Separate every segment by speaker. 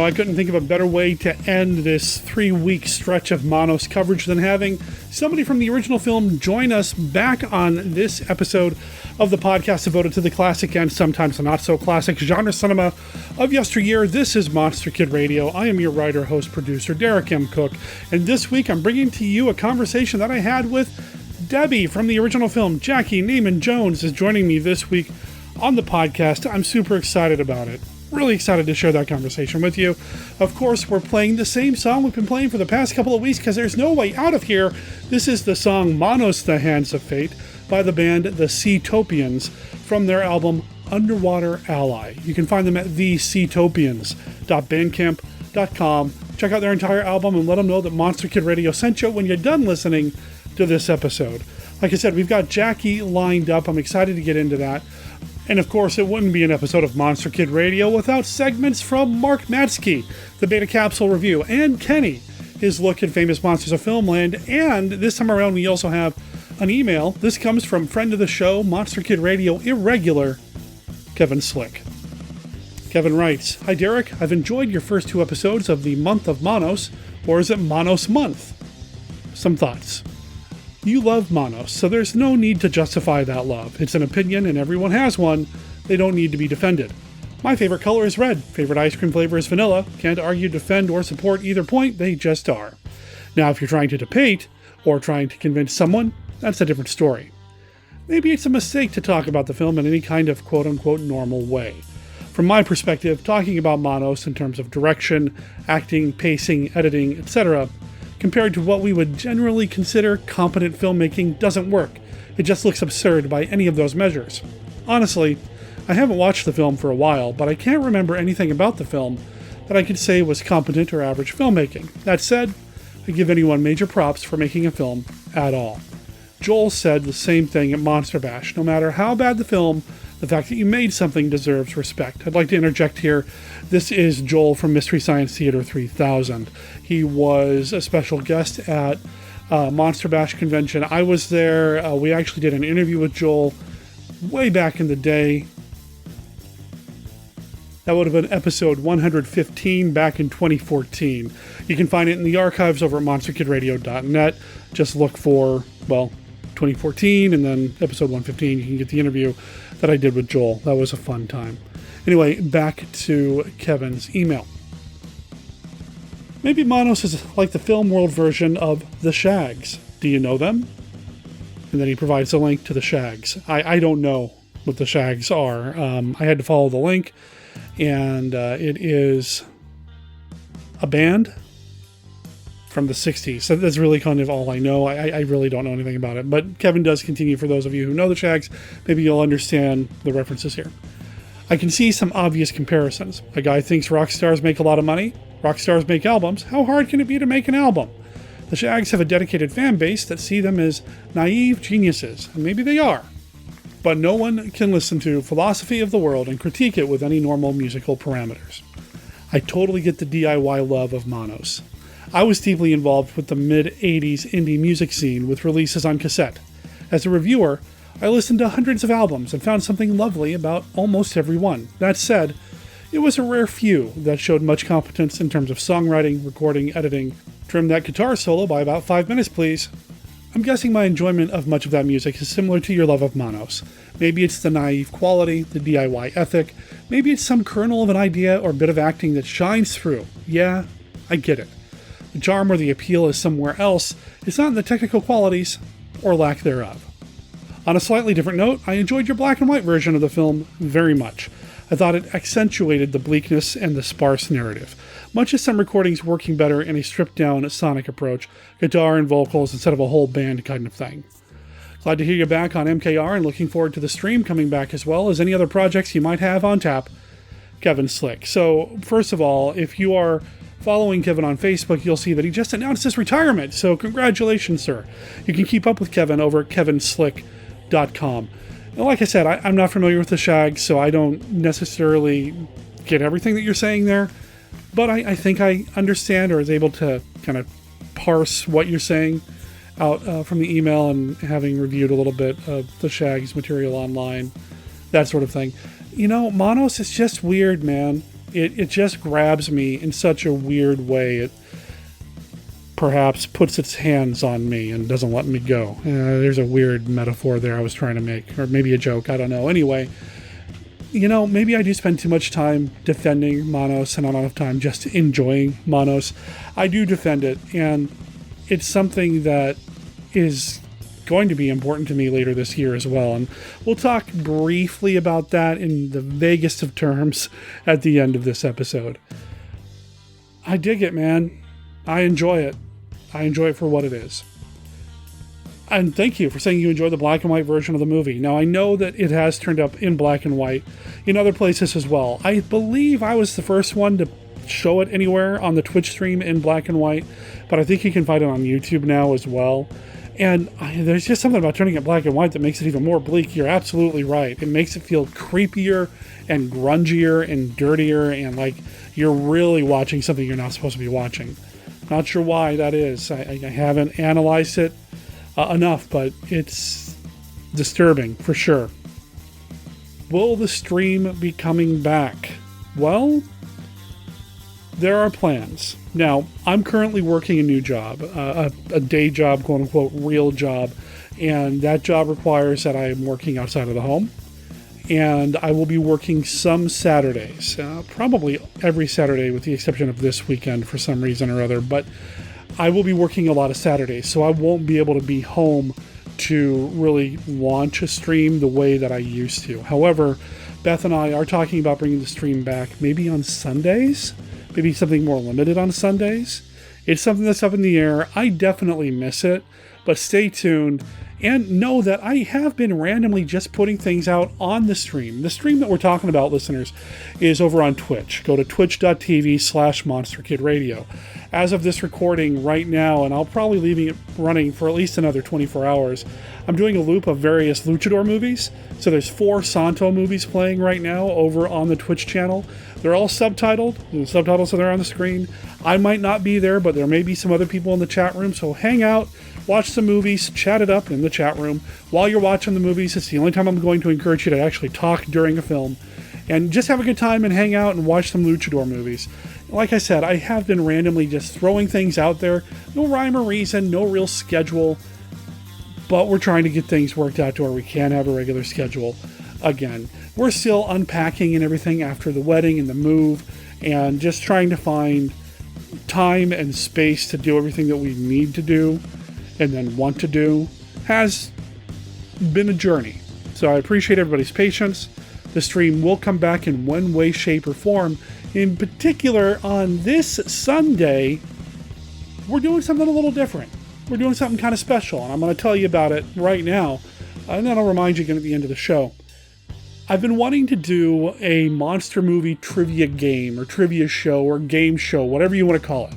Speaker 1: I couldn't think of a better way to end this 3-week stretch of Manos coverage than having somebody from the original film join us back on this episode of the podcast devoted to the classic and sometimes not so classic genre cinema of yesteryear. This is Monster Kid Radio. I am your writer, host, producer, Derek M. Cook, and this week I'm bringing to you a conversation that I had with Debbie from the original film. Jackey Neyman Jones is joining me this week on the podcast. I'm super excited about it. Really excited to share that conversation with you. Of course, we're playing the same song we've been playing for the past couple of weeks because there's no way out of here. This is the song Manos, the Hands of Fate by the band The Seatopians from their album Underwater Ally. You can find them at theseatopians.bandcamp.com. Check out their entire album and let them know that Monster Kid Radio sent you when you're done listening to this episode. Like I said, we've got Jackey lined up. I'm excited to get into that. And of course, it wouldn't be an episode of Monster Kid Radio without segments from Mark Matzke, the Beta Capsule review, and Kenny, his look at Famous Monsters of Filmland. And this time around, we also have an email. This comes from friend of the show, Monster Kid Radio irregular, Kevin Slick. Kevin writes, "Hi Derek, I've enjoyed your first 2 episodes of the month of Manos, or is it Manos month? Some thoughts. You love Manos, so there's no need to justify that love. It's an opinion and everyone has one. They don't need to be defended. My favorite color is red. Favorite ice cream flavor is vanilla. Can't argue, defend, or support either point. They just are. Now, if you're trying to debate or trying to convince someone, that's a different story. Maybe it's a mistake to talk about the film in any kind of quote-unquote normal way. From my perspective, talking about Manos in terms of direction, acting, pacing, editing, etc., compared to what we would generally consider competent filmmaking doesn't work. It just looks absurd by any of those measures. Honestly, I haven't watched the film for a while, but I can't remember anything about the film that I could say was competent or average filmmaking. That said, I give anyone major props for making a film at all. Joel said the same thing at Monster Bash. No matter how bad the film, the fact that you made something deserves respect. I'd like to interject here. This is Joel from Mystery Science Theater 3000. He was a special guest at Monster Bash convention. I was there. We actually did an interview with Joel way back in the day. That would have been episode 115 back in 2014. You can find it in the archives over at monsterkidradio.net. Just look for, 2014 and then episode 115. You can get the interview that I did with Joel. That was a fun time. Anyway, back to Kevin's email. Maybe Manos is like the film world version of The Shags. Do you know them? And then he provides a link to The Shags. I don't know what The Shags are. I had to follow the link, and it is a band from the 60s. So that's really kind of all I know. I really don't know anything about it. But Kevin does continue. For those of you who know The Shags, maybe you'll understand the references here. I can see some obvious comparisons. A guy thinks rock stars make a lot of money. Rock stars make albums. How hard can it be to make an album? The Shags have a dedicated fan base that see them as naive geniuses. And maybe they are. But no one can listen to Philosophy of the World and critique it with any normal musical parameters. I totally get the DIY love of Manos. I was deeply involved with the mid-80s indie music scene with releases on cassette. As a reviewer, I listened to hundreds of albums and found something lovely about almost every one. That said, it was a rare few that showed much competence in terms of songwriting, recording, editing. Trim that guitar solo by about 5 minutes, please. I'm guessing my enjoyment of much of that music is similar to your love of Manos. Maybe it's the naive quality, the DIY ethic. Maybe it's some kernel of an idea or bit of acting that shines through. Yeah, I get it. The charm or the appeal is somewhere else. It's not in the technical qualities or lack thereof. On a slightly different note, I enjoyed your black and white version of the film very much. I thought it accentuated the bleakness and the sparse narrative, much as some recordings working better in a stripped-down sonic approach, guitar and vocals instead of a whole band kind of thing. Glad to hear you back on MKR and looking forward to the stream coming back as well as any other projects you might have on tap. Kevin Slick. So, first of all, if you are following Kevin on Facebook, you'll see that he just announced his retirement. So congratulations, sir. You can keep up with Kevin over at kevinslick.com. And like I said, I'm not familiar with the Shags, so I don't necessarily get everything that you're saying there. But I think I understand or is able to kind of parse what you're saying out from the email and having reviewed a little bit of the Shags material online, that sort of thing. You know, Manos is just weird, man. It just grabs me in such a weird way. It perhaps puts its hands on me and doesn't let me go. There's a weird metaphor there I was trying to make, or maybe a joke, I don't know. Anyway, maybe I do spend too much time defending Manos and not enough time just enjoying Manos. I do defend it, and it's something that is going to be important to me later this year as well. And we'll talk briefly about that in the vaguest of terms at the end of this episode. I dig it, man. I enjoy it. I enjoy it for what it is. And thank you for saying you enjoy the black and white version of the movie. Now, I know that it has turned up in black and white in other places as well. I believe I was the first one to show it anywhere on the Twitch stream in black and white, but I think you can find it on YouTube now as well. And there's just something about turning it black and white that makes it even more bleak. You're absolutely right. It makes it feel creepier and grungier and dirtier, and like you're really watching something you're not supposed to be watching. Not sure why that is. I haven't analyzed it enough, but it's disturbing for sure. Will the stream be coming back? Well, there are plans. Now, I'm currently working a new job, a day job, quote unquote, real job, and that job requires that I am working outside of the home, and I will be working some Saturdays, probably every Saturday with the exception of this weekend for some reason or other, but I will be working a lot of Saturdays, so I won't be able to be home to really launch a stream the way that I used to. However, Beth and I are talking about bringing the stream back maybe on Sundays. Maybe something more limited on Sundays. It's something that's up in the air. I definitely miss it, but stay tuned and know that I have been randomly just putting things out on the stream. The stream that we're talking about, listeners, is over on Twitch. Go to twitch.tv/MonsterKidRadio. As of this recording right now, and I'll probably leave it running for at least another 24 hours, I'm doing a loop of various luchador movies. So there's 4 Santo movies playing right now over on the Twitch channel. They're all subtitled. The subtitles are there on the screen. I might not be there, but there may be some other people in the chat room. So hang out, watch some movies, chat it up in the chat room. While you're watching the movies, it's the only time I'm going to encourage you to actually talk during a film. And just have a good time and hang out and watch some luchador movies. Like I said, I have been randomly just throwing things out there. No rhyme or reason, no real schedule. But we're trying to get things worked out to where we can have a regular schedule again. We're still unpacking and everything after the wedding and the move, and just trying to find time and space to do everything that we need to do and then want to do has been a journey. So I appreciate everybody's patience. The stream will come back in one way, shape, or form. In particular, on this Sunday, we're doing something a little different. We're doing something kind of special, and I'm going to tell you about it right now, and then I'll remind you again at the end of the show. I've been wanting to do a monster movie trivia game, or trivia show, or game show, whatever you want to call it.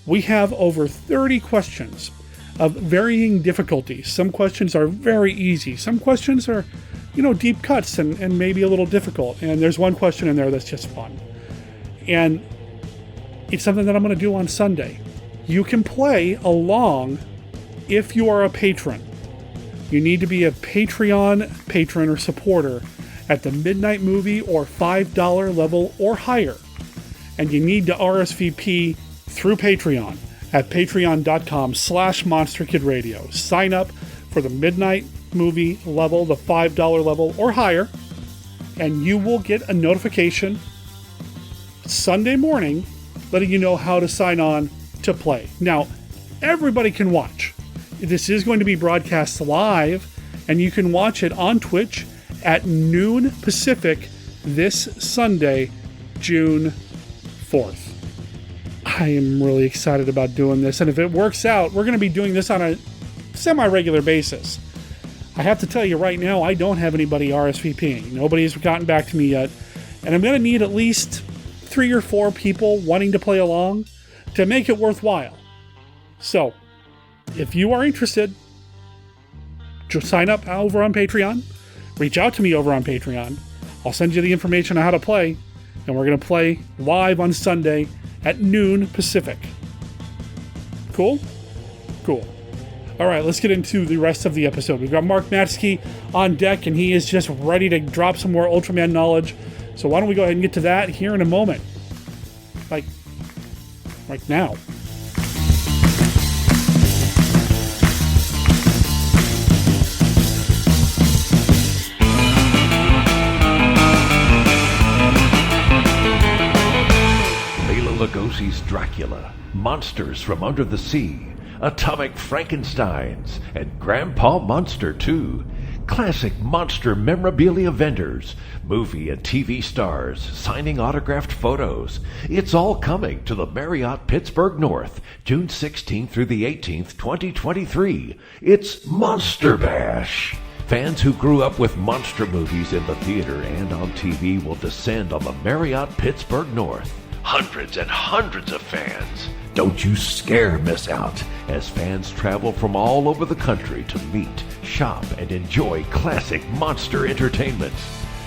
Speaker 1: We have over 30 questions of varying difficulties. Some questions are very easy. Some questions are, deep cuts and maybe a little difficult. And there's one question in there that's just fun. And it's something that I'm going to do on Sunday. You can play along if you are a patron. You need to be a Patreon patron or supporter at the Midnight Movie or $5 level or higher. And you need to RSVP through Patreon at patreon.com/MonsterKidRadio. Sign up for the Midnight Movie level, the $5 level or higher, and you will get a notification Sunday morning letting you know how to sign on to play. Now, everybody can watch. This is going to be broadcast live, and you can watch it on Twitch at noon Pacific this Sunday, June 4th. I am really excited about doing this, and if it works out, we're going to be doing this on a semi-regular basis. I have to tell you right now, I don't have anybody RSVPing. Nobody's gotten back to me yet, and I'm going to need at least 3 or 4 people wanting to play along to make it worthwhile. So, if you are interested, just sign up over on Patreon. Reach out to me over on Patreon. I'll send you the information on how to play, and we're going to play live on Sunday at noon Pacific. Cool? Cool. All right, let's get into the rest of the episode. We've got Mark Matzke on deck, and he is just ready to drop some more Ultraman knowledge. So why don't we go ahead and get to that here in a moment. Like now.
Speaker 2: Lugosi's Dracula, Monsters from Under the Sea, Atomic Frankensteins, and Grandpa Monster 2. Classic monster memorabilia vendors, movie and TV stars, signing autographed photos. It's all coming to the Marriott Pittsburgh North, June 16th through the 18th, 2023. It's Monster Bash. Fans who grew up with monster movies in the theater and on TV will descend on the Marriott Pittsburgh North. Hundreds and hundreds of fans. Don't you miss out as fans travel from all over the country to meet, shop, and enjoy classic monster entertainment.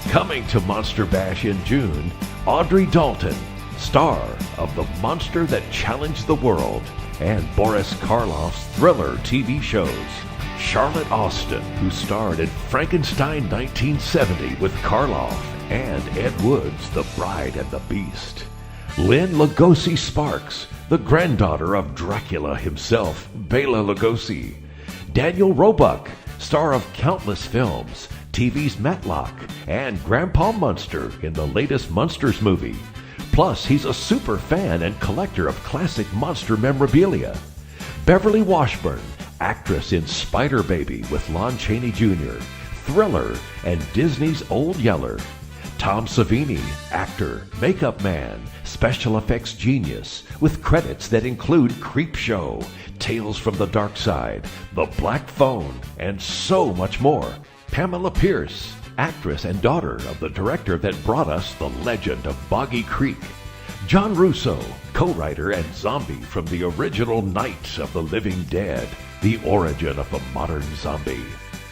Speaker 2: Coming to Monster Bash in June, Audrey Dalton, star of The Monster That Challenged the World, and Boris Karloff's Thriller TV shows. Charlotte Austin, who starred in Frankenstein 1970 with Karloff, and Ed Wood's The Bride and the Beast. Lynn Lugosi Sparks, the granddaughter of Dracula himself, Bela Lugosi. Daniel Roebuck, star of countless films, TV's Matlock, and Grandpa Munster in the latest Munsters movie. Plus, he's a super fan and collector of classic monster memorabilia. Beverly Washburn, actress in Spider Baby with Lon Chaney Jr., Thriller, and Disney's Old Yeller. Tom Savini, actor, makeup man, special effects genius, with credits that include Creepshow, Tales from the Dark Side, The Black Phone, and so much more. Pamela Pierce, actress and daughter of the director that brought us The Legend of Boggy Creek. John Russo, co-writer and zombie from the original Night of the Living Dead, the origin of the modern zombie.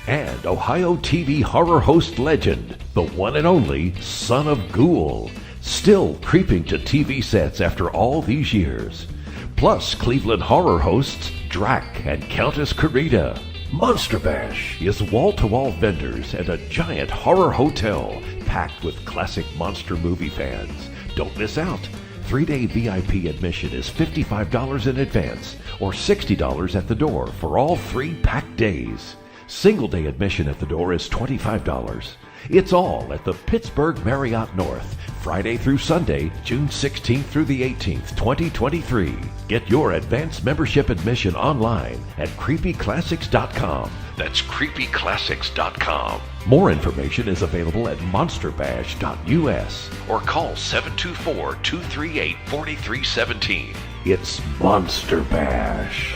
Speaker 2: And Ohio TV horror host legend, the one and only Son of Ghoul, still creeping to TV sets after all these years. Plus Cleveland horror hosts Drac and Countess Carita. Monster Bash is wall-to-wall vendors and a giant horror hotel packed with classic monster movie fans. Don't miss out. 3-day VIP admission is $55 in advance or $60 at the door for all 3 packed days. Single-day admission at the door is $25. It's all at the Pittsburgh Marriott North, Friday through Sunday, June 16th through the 18th, 2023. Get your advanced membership admission online at creepyclassics.com. That's creepyclassics.com. More information is available at monsterbash.us or call 724-238-4317. It's Monster Bash.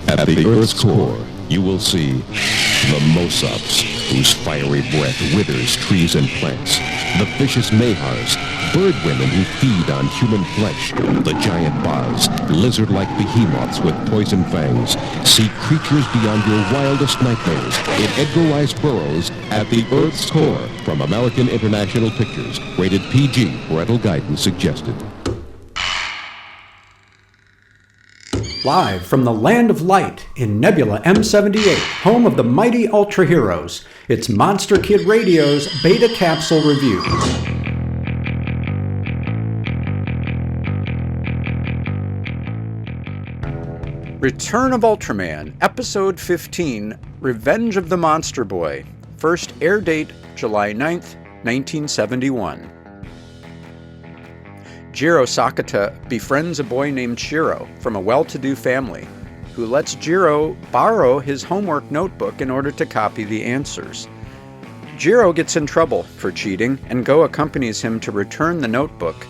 Speaker 3: At the Earth's core, you will see the Mosops, whose fiery breath withers trees and plants, the vicious Mahars, bird women who feed on human flesh, the giant Baz, lizard-like behemoths with poison fangs. See creatures beyond your wildest nightmares in Edgar Rice Burroughs' At the Earth's Core from American International Pictures. Rated PG, parental guidance suggested.
Speaker 4: Live from the Land of Light in Nebula M78, home of the mighty Ultra Heroes, it's Monster Kid Radio's Beta Capsule Review. Return of Ultraman, Episode 15, Revenge of the Monster Boy. First air date, July 9th, 1971. Jiro Sakata befriends a boy named Shiro from a well-to-do family, who lets Jiro borrow his homework notebook in order to copy the answers. Jiro gets in trouble for cheating, and Go accompanies him to return the notebook.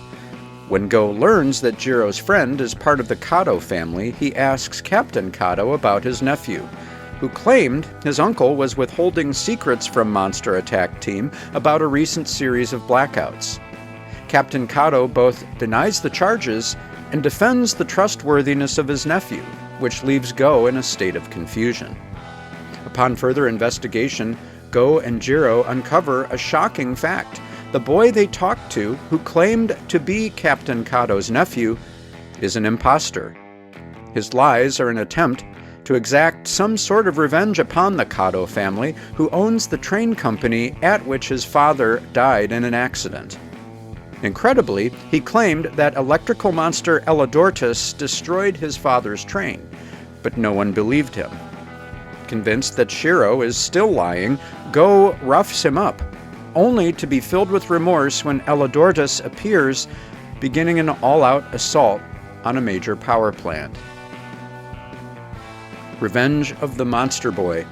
Speaker 4: When Go learns that Jiro's friend is part of the Kato family, he asks Captain Kato about his nephew, who claimed his uncle was withholding secrets from Monster Attack Team about a recent series of blackouts. Captain Kato both denies the charges and defends the trustworthiness of his nephew, which leaves Go in a state of confusion. Upon further investigation, Go and Jiro uncover a shocking fact. The boy they talked to, who claimed to be Captain Kato's nephew, is an imposter. His lies are an attempt to exact some sort of revenge upon the Kato family, who owns the train company at which his father died in an accident. Incredibly, he claimed that electrical monster Elodortus destroyed his father's train, but no one believed him. Convinced that Shiro is still lying, Go roughs him up, only to be filled with remorse when Elodortus appears, beginning an all-out assault on a major power plant. Revenge of the Monster Boy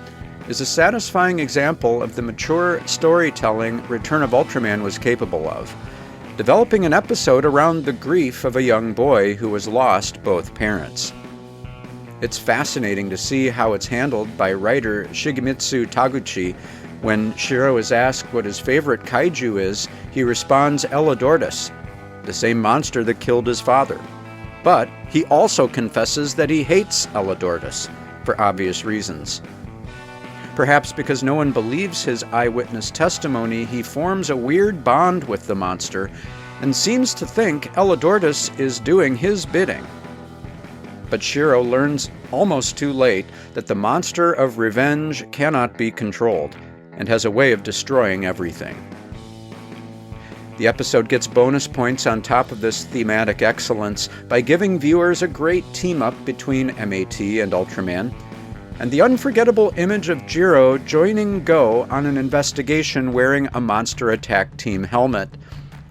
Speaker 4: is a satisfying example of the mature storytelling Return of Ultraman was capable of, developing an episode around the grief of a young boy who has lost both parents. It's fascinating to see how it's handled by writer Shigemitsu Taguchi. When Shiro is asked what his favorite kaiju is, he responds Elodortus, the same monster that killed his father. But he also confesses that he hates Elodortus, for obvious reasons. Perhaps because no one believes his eyewitness testimony, he forms a weird bond with the monster and seems to think Elodortus is doing his bidding. But Shiro learns almost too late that the monster of revenge cannot be controlled and has a way of destroying everything. The episode gets bonus points on top of this thematic excellence by giving viewers a great team-up between MAT and Ultraman, and the unforgettable image of Jiro joining Go on an investigation wearing a Monster Attack Team helmet,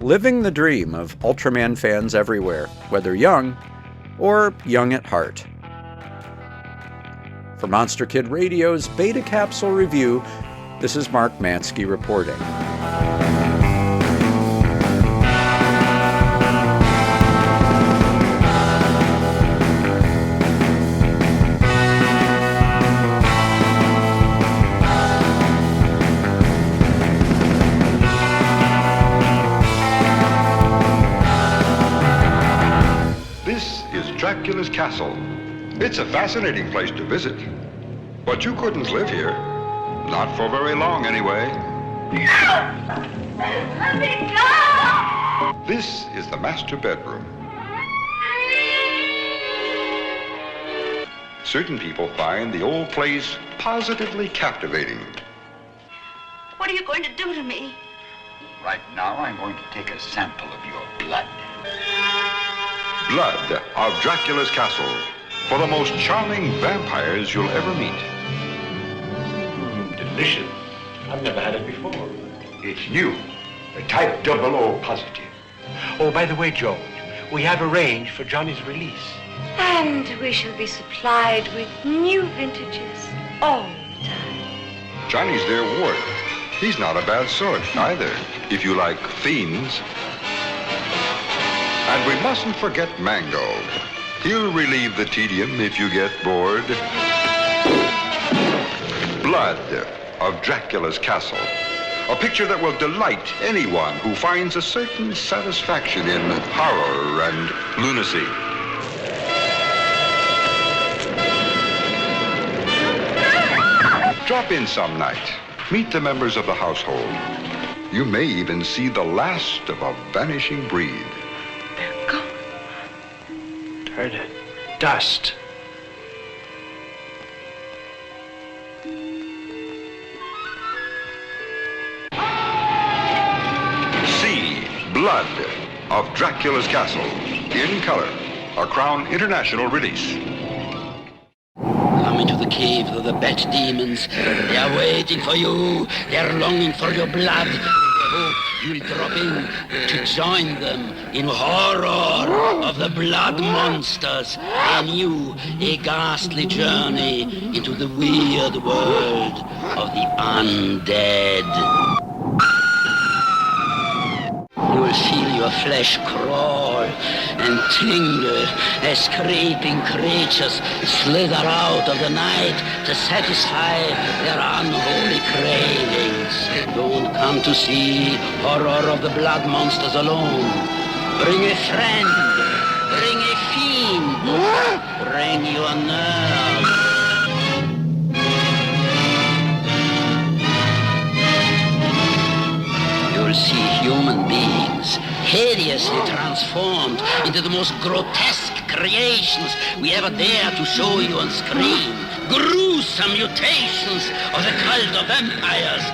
Speaker 4: living the dream of Ultraman fans everywhere, whether young or young at heart. For Monster Kid Radio's Beta Capsule Review, this is Mark Matzke reporting.
Speaker 5: Dracula's castle. It's a fascinating place to visit. But you couldn't live here. Not for very long, anyway.
Speaker 6: Let me go!
Speaker 5: This is the master bedroom. Certain people find the old place positively captivating.
Speaker 6: What are you going to do to me?
Speaker 7: Right now, I'm going to take a sample of your blood.
Speaker 5: Blood of Dracula's castle, for the most charming vampires you'll ever meet.
Speaker 7: Delicious. I've never had it before. It's new. A type 00 positive. Oh, by the way, George, we have arranged for Johnny's release.
Speaker 6: And we shall be supplied with new vintages all the time.
Speaker 5: Johnny's their ward. He's not a bad sort, either, if you like fiends. And we mustn't forget Mango. He'll relieve the tedium if you get bored. Blood of Dracula's castle. A picture that will delight anyone who finds a certain satisfaction in horror and lunacy. Drop in some night. Meet the members of the household. You may even see the last of a vanishing breed.
Speaker 6: They're gone.
Speaker 7: Turn to dust.
Speaker 5: See Blood of Dracula's Castle. In color. A Crown International release.
Speaker 8: Come into the cave of the bat demons. They are waiting for you. They are longing for your blood. They hope you'll drop in to join them in horror of the blood monsters. A new, a ghastly journey into the weird world of the undead. You will feel your flesh crawl and tingle as creeping creatures slither out of the night to satisfy their unholy cravings. Don't come to see horror of the blood monsters alone. Bring a friend, bring a fiend, bring your nurse. You'll see human beings hideously transformed into the most grotesque creations we ever dare to show you on screen. Gruesome mutations of the cult of vampires.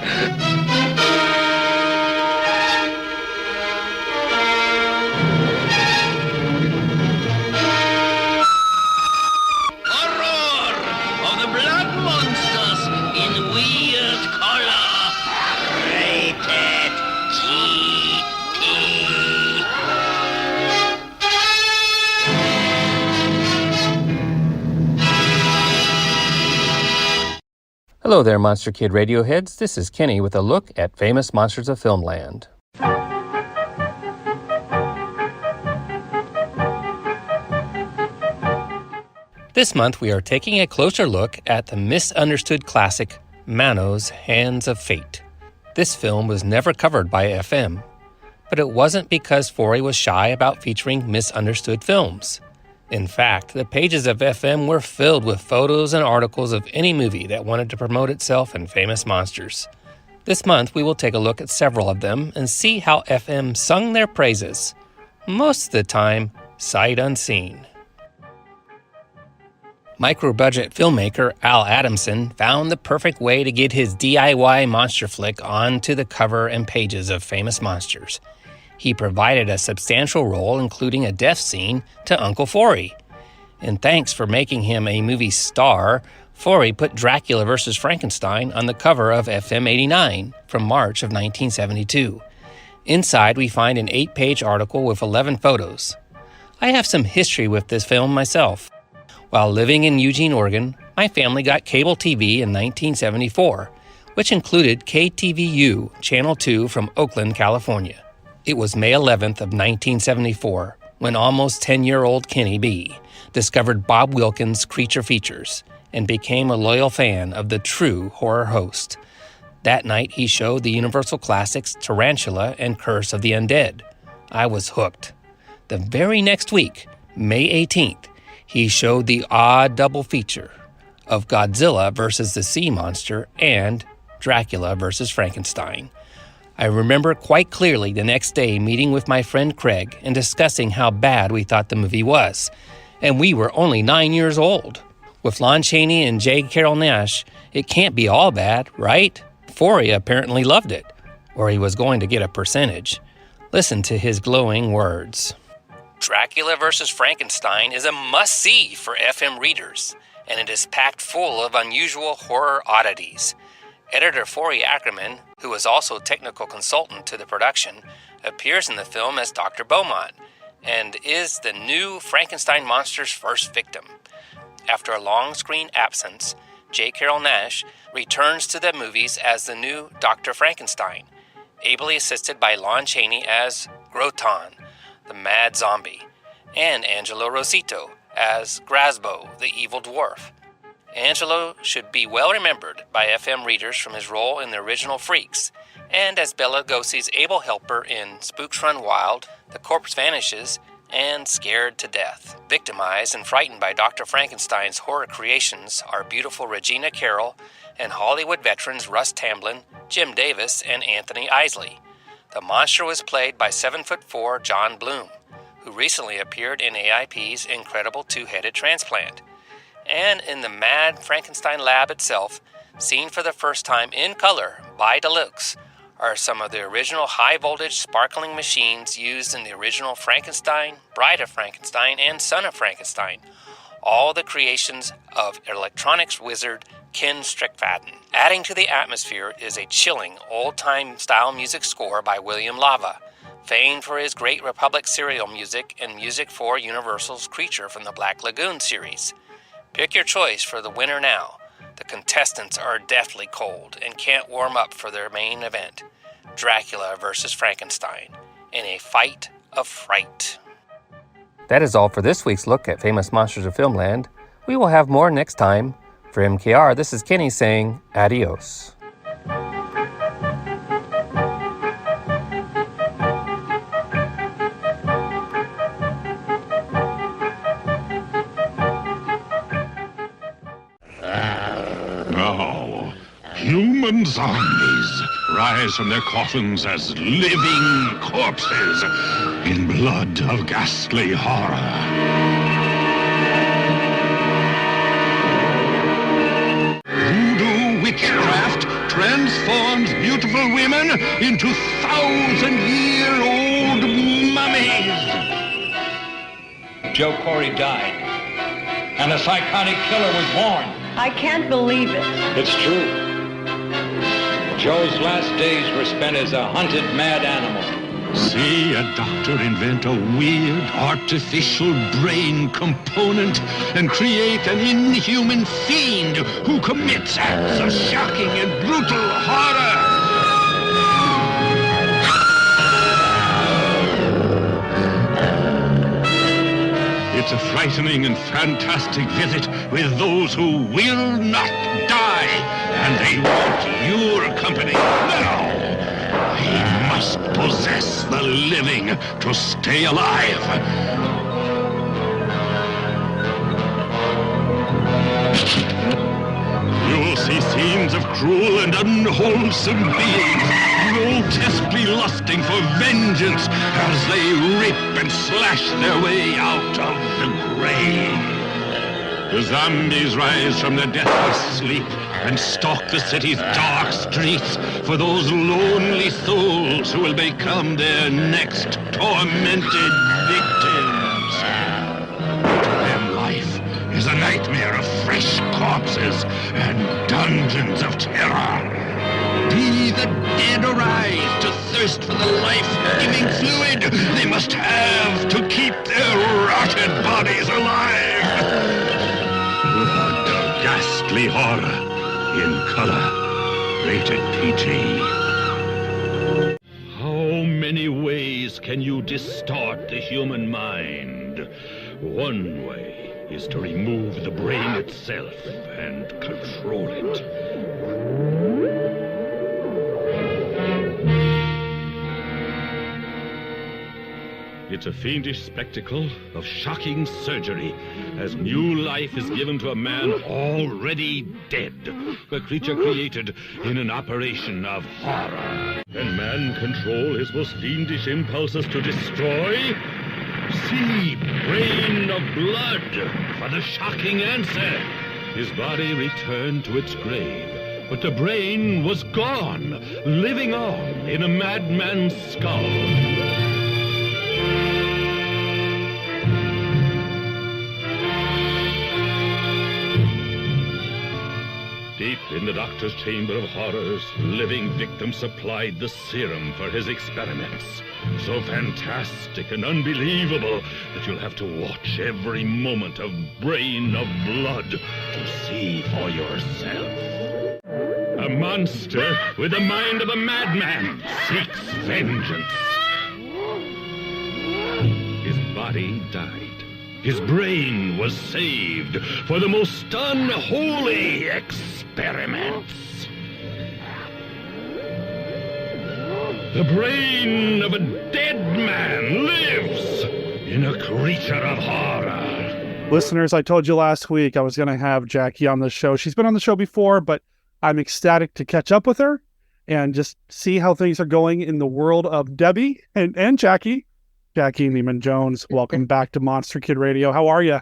Speaker 8: Horror of the blood monsters in weird color. Rated GT.
Speaker 9: Hello there, Monster Kid Radioheads. This is Kenny with a look at Famous Monsters of Filmland. This month we are taking a closer look at the misunderstood classic Manos, Hands of Fate. This film was never covered by FM, but it wasn't because Forey was shy about featuring misunderstood films. In fact, the pages of FM were filled with photos and articles of any movie that wanted to promote itself in Famous Monsters. This month, we will take a look at several of them and see how FM sung their praises. Most of the time, sight unseen. Micro-budget filmmaker Al Adamson found the perfect way to get his DIY monster flick onto the cover and pages of Famous Monsters. He provided a substantial role, including a death scene, to Uncle Forey. And thanks for making him a movie star, Forey put Dracula vs. Frankenstein on the cover of FM 89 from March of 1972. Inside, we find an 8-page article with 11 photos. I have some history with this film myself. While living in Eugene, Oregon, my family got cable TV in 1974, which included KTVU Channel 2 from Oakland, California. It was May 11th of 1974 when almost 10-year-old Kenny B discovered Bob Wilkins' Creature Features and became a loyal fan of the true horror host. That night, he showed the Universal classics Tarantula and Curse of the Undead. I was hooked. The very next week, May 18th, he showed the odd double feature of Godzilla vs. the Sea Monster and Dracula vs. Frankenstein. I remember quite clearly the next day meeting with my friend Craig and discussing how bad we thought the movie was. And we were only 9 years old. With Lon Chaney and J. Carrol Naish, it can't be all bad, right? Forey apparently loved it, or he was going to get a percentage. Listen to his glowing words. Dracula vs. Frankenstein is a must-see for FM readers, and it is packed full of unusual horror oddities. Editor Forey Ackerman, who is also technical consultant to the production, appears in the film as Dr. Beaumont, and is the new Frankenstein monster's first victim. After a long screen absence, J. Carrol Naish returns to the movies as the new Dr. Frankenstein, ably assisted by Lon Chaney as Groton, the mad zombie, and Angelo Rosito as Grasbo, the evil dwarf. Angelo should be well remembered by FM readers from his role in the original Freaks, and as Bela Lugosi's able helper in Spooks Run Wild, The Corpse Vanishes, and Scared to Death. Victimized and frightened by Dr. Frankenstein's horror creations are beautiful Regina Carroll and Hollywood veterans Russ Tamblyn, Jim Davis, and Anthony Isley. The monster was played by 7'4" John Bloom, who recently appeared in AIP's Incredible Two-Headed Transplant. And in the Mad Frankenstein lab itself, seen for the first time in color by Deluxe, are some of the original high-voltage sparkling machines used in the original Frankenstein, Bride of Frankenstein, and Son of Frankenstein, all the creations of electronics wizard Ken Strickfaden. Adding to the atmosphere is a chilling, old-time style music score by William Lava, famed for his Great Republic serial music and music for Universal's Creature from the Black Lagoon series. Pick your choice for the winner now. The contestants are deathly cold and can't warm up for their main event, Dracula vs. Frankenstein, in a fight of fright. That is all for this week's look at Famous Monsters of Filmland. We will have more next time. For MKR, this is Kenny saying adios.
Speaker 5: Now, human zombies
Speaker 10: rise from their coffins as living corpses in blood of ghastly horror. Voodoo witchcraft transforms beautiful women into 1,000-year-old mummies.
Speaker 11: Joe Corey died, and a psychotic killer was born.
Speaker 6: I can't believe it.
Speaker 11: It's true. Joe's last days were spent as a hunted mad animal.
Speaker 10: See a doctor invent a weird artificial brain component and create an inhuman fiend who commits acts of shocking and brutal horror. It's a frightening and fantastic visit with those who will not die, and they want your company now. He must possess the living to stay alive. You'll see scenes of cruel and unwholesome beings grotesquely lusting for vengeance as they rip and slash their way out of the grave. The zombies rise from their deathless sleep and stalk the city's dark streets for those lonely souls who will become their next tormented victims. To them, life is a nightmare of fresh corpses and dungeons of terror. Be the dead arise to thirst for the life-giving fluid they must have to keep their rotted bodies alive. Blood of ghastly horror in color, rated PG. How many ways can you distort the human mind? One way is to remove the brain itself and control it. It's a fiendish spectacle of shocking surgery as new life is given to a man already dead, a creature created in an operation of horror. Can man control his most fiendish impulses to destroy? See Brain of Blood for the shocking answer. His body returned to its grave, but the brain was gone, living on in a madman's skull. Deep in the doctor's chamber of horrors, living victim supplied the serum for his experiments. So fantastic and unbelievable that you'll have to watch every moment of Brain of Blood to see for yourself. A monster with the mind of a madman seeks vengeance. His body died. His brain was saved for the most unholy experiments. The brain of a dead man lives in a creature of horror.
Speaker 1: Listeners, I told you last week I was going to have Jackey on the show. She's been on the show before, but I'm ecstatic to catch up with her and just see how things are going in the world of Debbie and Jackey. Jackey Neyman Jones, welcome back to Monster Kid Radio. How are you?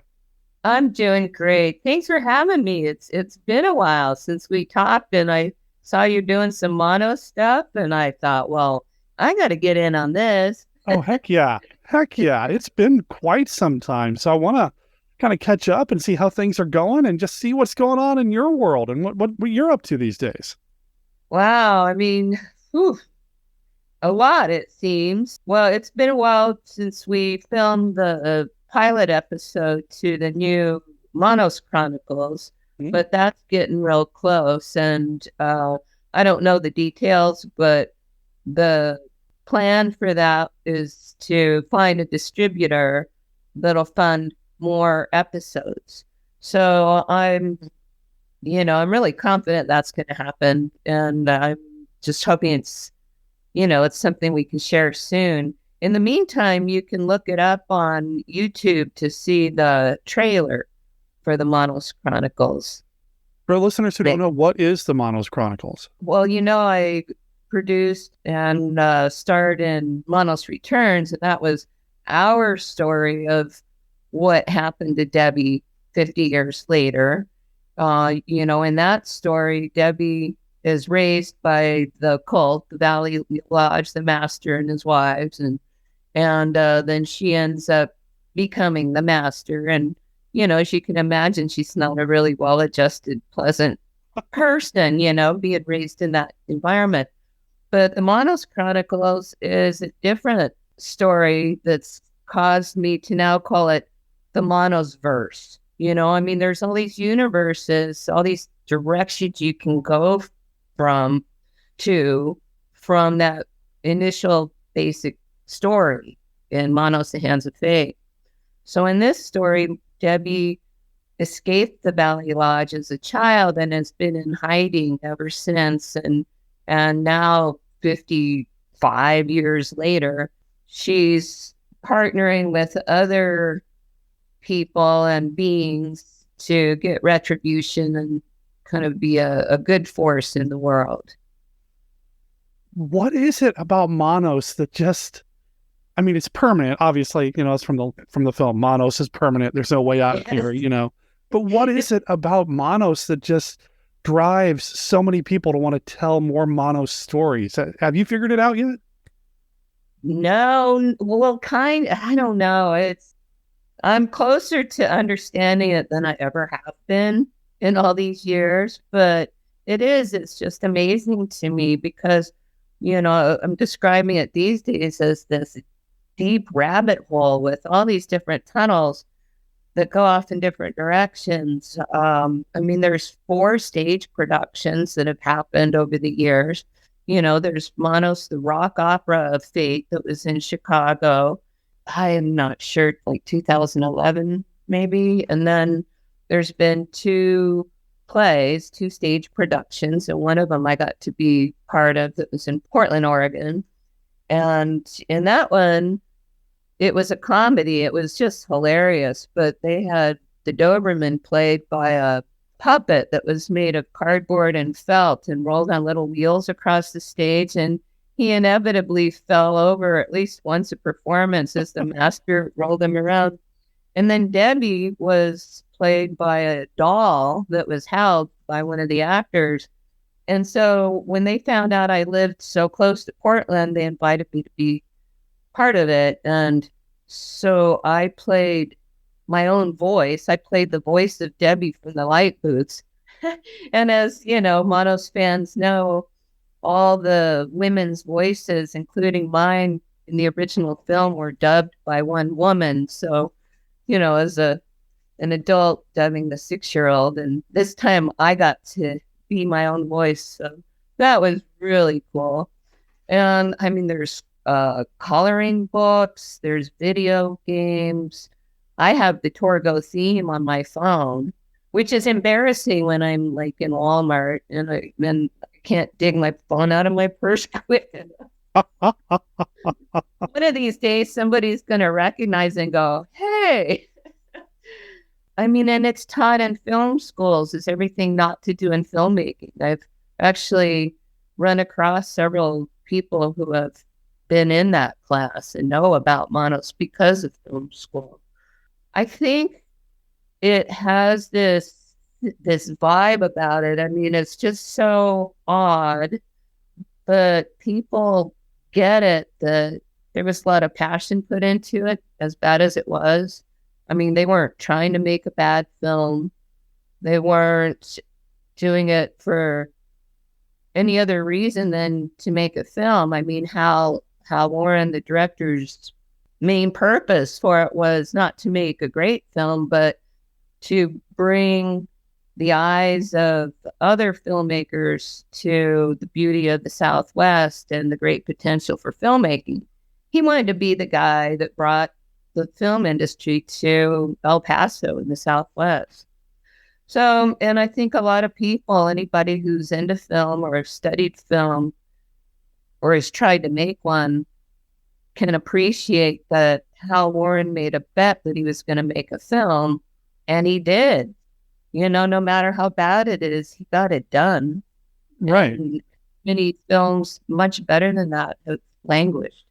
Speaker 12: I'm doing great. Thanks for having me. It's been a while since we talked, and I saw you doing some Manos stuff, and I thought, well, I got to get in on this.
Speaker 1: Oh, heck yeah. Heck yeah. It's been quite some time. So I want to kind of catch up and see how things are going and just see what's going on in your world and what you're up to these days.
Speaker 12: Wow. I mean, a lot, it seems. Well, it's been a while since we filmed the pilot episode to the new Manos Chronicles, but that's getting real close. And I don't know the details, but the plan for that is to find a distributor that'll fund more episodes. So I'm really confident that's going to happen. And I'm just hoping it's something we can share soon. In the meantime, you can look it up on YouTube to see the trailer for the Manos Chronicles.
Speaker 1: For listeners who don't know, what is the Manos Chronicles?
Speaker 12: Well, I produced and starred in Manos Returns, and that was our story of what happened to Debbie 50 years later. In that story, Debbie is raised by the cult, the Valley Lodge, the master and his wives, and then she ends up becoming the master. And, as you can imagine, she's not a really well-adjusted, pleasant person, being raised in that environment. But the Manos Chronicles is a different story that's caused me to now call it the Manos verse. There's all these universes, all these directions you can go from that initial basic story in Manos, the Hands of Fate. So in this story, Debbie escaped the Valley Lodge as a child and has been in hiding ever since. And now, 55 years later, she's partnering with other people and beings to get retribution and kind of be a good force in the world.
Speaker 1: What is it about Manos that just, it's permanent. Obviously, it's from the film. Manos is permanent. There's no way out here, But what is it about Manos that just drives so many people to want to tell more Manos stories? Have you figured it out yet?
Speaker 12: No. Well, I don't know. I'm closer to understanding it than I ever have been in all these years, but it's just amazing to me because, I'm describing it these days as this deep rabbit hole with all these different tunnels that go off in different directions. There's 4 stage productions that have happened over the years. There's Manos, the rock opera of fate that was in Chicago. I am not sure, like 2011 maybe. And then there's been 2 plays, 2 stage productions, and one of them I got to be part of that was in Portland, Oregon. And in that one, it was a comedy. It was just hilarious, but they had the Doberman played by a puppet that was made of cardboard and felt and rolled on little wheels across the stage. And he inevitably fell over at least once a performance as the master rolled him around. And then Debbie was played by a doll that was held by one of the actors. And so when they found out I lived so close to Portland, they invited me to be part of it. And so I played my own voice. I played the voice of Debbie from the light booths. And as Manos fans know, all the women's voices, including mine in the original film, were dubbed by one woman. So, as an adult dubbing the 6-year-old, and this time I got to be my own voice. So that was really cool. And there's coloring books, there's video games. I have the Torgo theme on my phone, which is embarrassing when I'm like in Walmart and I can't dig my phone out of my purse quick enough. One of these days, somebody's going to recognize and go, hey. And it's taught in film schools. It's everything not to do in filmmaking. I've actually run across several people who have been in that class and know about Manos because of film school. I think it has this vibe about it. It's just so odd, but people get it that there was a lot of passion put into it, as bad as it was. They weren't trying to make a bad film. They weren't doing it for any other reason than to make a film. Hal Warren, the director's main purpose for it was not to make a great film, but to bring the eyes of other filmmakers to the beauty of the Southwest and the great potential for filmmaking. He wanted to be the guy that brought the film industry to El Paso in the Southwest. So, and I think a lot of people, anybody who's into film or has studied film or has tried to make one, can appreciate that Hal Warren made a bet that he was going to make a film, and he did. No matter how bad it is, he got it done.
Speaker 1: Right.
Speaker 12: And, many films much better than that have languished.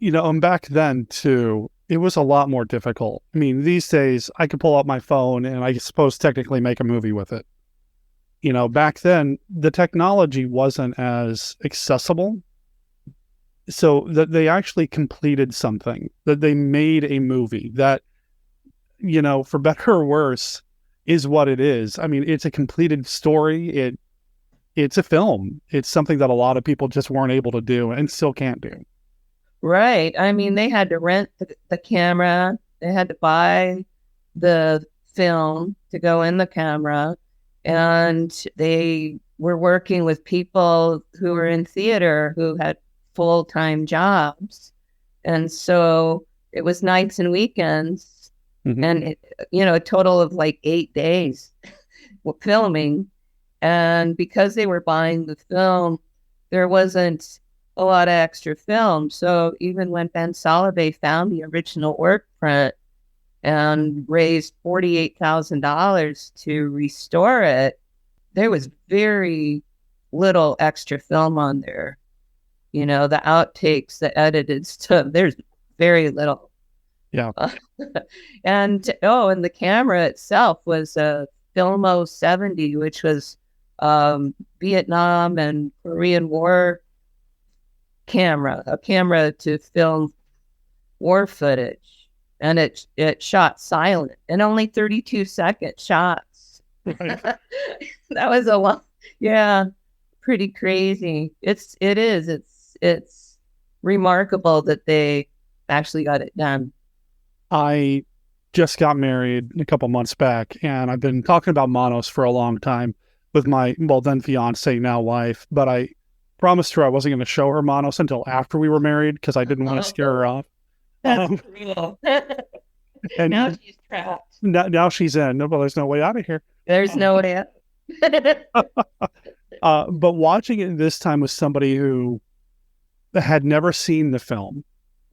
Speaker 1: And back then too, it was a lot more difficult. I mean, these days I could pull out my phone and I suppose technically make a movie with it. Back then the technology wasn't as accessible. So that they actually completed something, that they made a movie that, for better or worse, is what it is. I mean, it's a completed story. It's a film. It's something that a lot of people just weren't able to do and still can't do.
Speaker 12: Right. I mean, they had to rent the camera. They had to buy the film to go in the camera. And they were working with people who were in theater who had full-time jobs. And so it was nights and weekends. Mm-hmm. And, a total of like 8 days filming. And because they were buying the film, there wasn't a lot of extra film. So even when Ben Solovey found the original work print and raised $48,000 to restore it, there was very little extra film on there. The outtakes, the edited stuff, there's very little.
Speaker 1: Yeah.
Speaker 12: And the camera itself was a Filmo 70, which was Vietnam and Korean War camera, a camera to film war footage. And it shot silent and only 32-second shots. Right. That was a lot. Yeah. Pretty crazy. It's remarkable that they actually got it done.
Speaker 1: I just got married a couple months back, and I've been talking about Manos for a long time with my, then fiance, now wife, but I promised her I wasn't going to show her Manos until after we were married because I didn't want to scare her off.
Speaker 12: That's real. And now she's trapped.
Speaker 1: Now she's in. No, but there's no way out of here.
Speaker 12: There's no way out.
Speaker 1: But watching it this time with somebody who had never seen the film,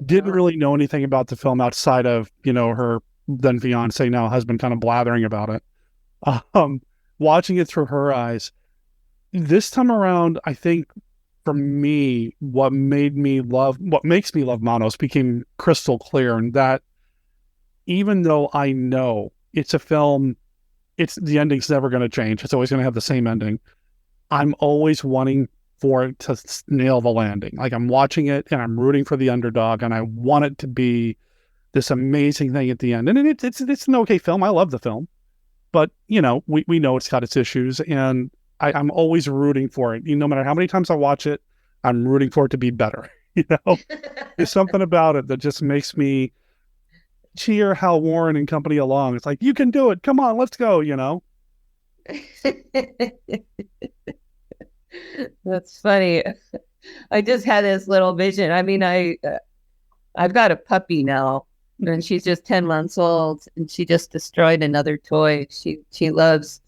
Speaker 1: didn't really know anything about the film outside of, her then fiance, now husband, kind of blathering about it. Watching it through her eyes, this time around, I think for me, what makes me love Manos became crystal clear, and that even though I know it's a film, the ending's never going to change. It's always going to have the same ending. I'm always wanting for it to nail the landing. Like, I'm watching it and I'm rooting for the underdog, and I want it to be this amazing thing at the end. And it's an okay film. I love the film, but we know it's got its issues, and I'm always rooting for it. No matter how many times I watch it, I'm rooting for it to be better. There's something about it that just makes me cheer Hal Warren and company along. It's like, you can do it. Come on, let's go.
Speaker 12: That's funny. I just had this little vision. I mean, I've got a puppy now, and she's just 10 months old, and she just destroyed another toy. She loves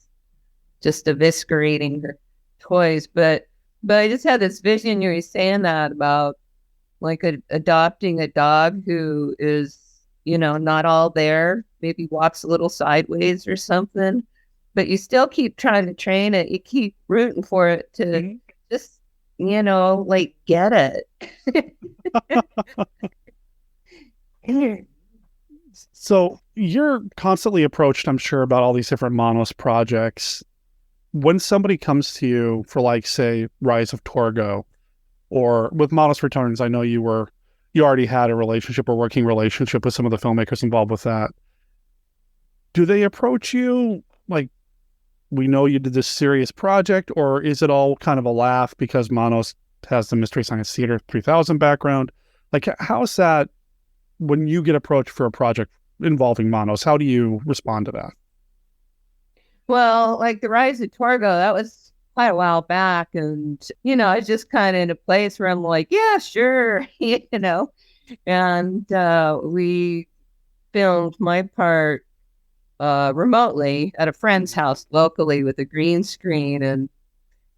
Speaker 12: just eviscerating her toys, but I just had this vision. You were saying that about like adopting a dog who is, not all there, maybe walks a little sideways or something, but you still keep trying to train it. You keep rooting for it to just, like, get it.
Speaker 1: So you're constantly approached, I'm sure, about all these different Manos projects. When somebody comes to you for, like, say, Rise of Torgo, or with Manos Returns, I know you already had a relationship or working relationship with some of the filmmakers involved with that. Do they approach you like, we know you did this serious project, or is it all kind of a laugh because Manos has the Mystery Science Theater 3000 background? Like, how's that when you get approached for a project involving Manos? How do you respond to that?
Speaker 12: Well, like the Rise of Torgo, that was quite a while back, and I was just kind of in a place where I'm like, yeah, sure, and we filmed my part remotely at a friend's house locally with a green screen,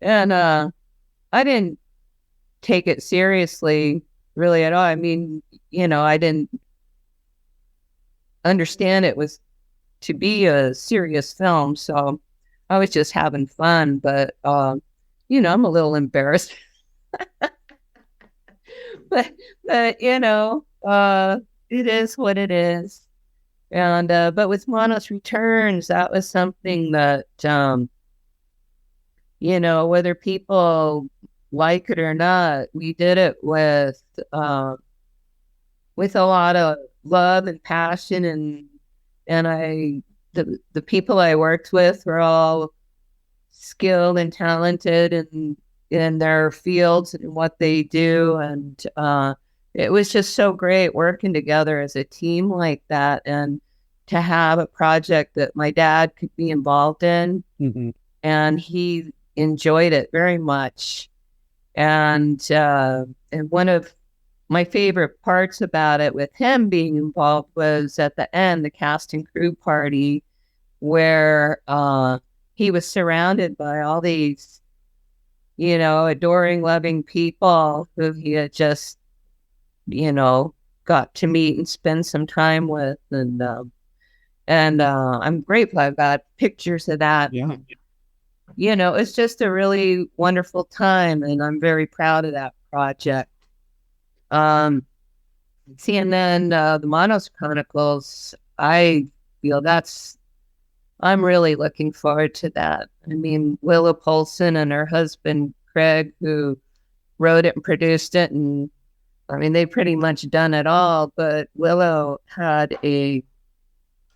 Speaker 12: and I didn't take it seriously really at all. I mean, I didn't understand it was to be a serious film, so I was just having fun. But I'm a little embarrassed. but it is what it is. And but with Manos Returns, that was something that whether people like it or not, we did it with a lot of love and passion, and the people I worked with were all skilled and talented in their fields and what they do, and it was just so great working together as a team like that, and to have a project that my dad could be involved in, and he enjoyed it very much. And one of my favorite parts about it with him being involved was at the end, the cast and crew party, where he was surrounded by all these, adoring, loving people who he had just, got to meet and spend some time with. And I'm grateful I've got pictures of that.
Speaker 1: Yeah.
Speaker 12: It's just a really wonderful time, and I'm very proud of that project. And then the Manos Chronicles, I feel I'm really looking forward to that. I mean, Willow Polson and her husband, Craig, who wrote it and produced it, and I mean, they've pretty much done it all, but Willow had a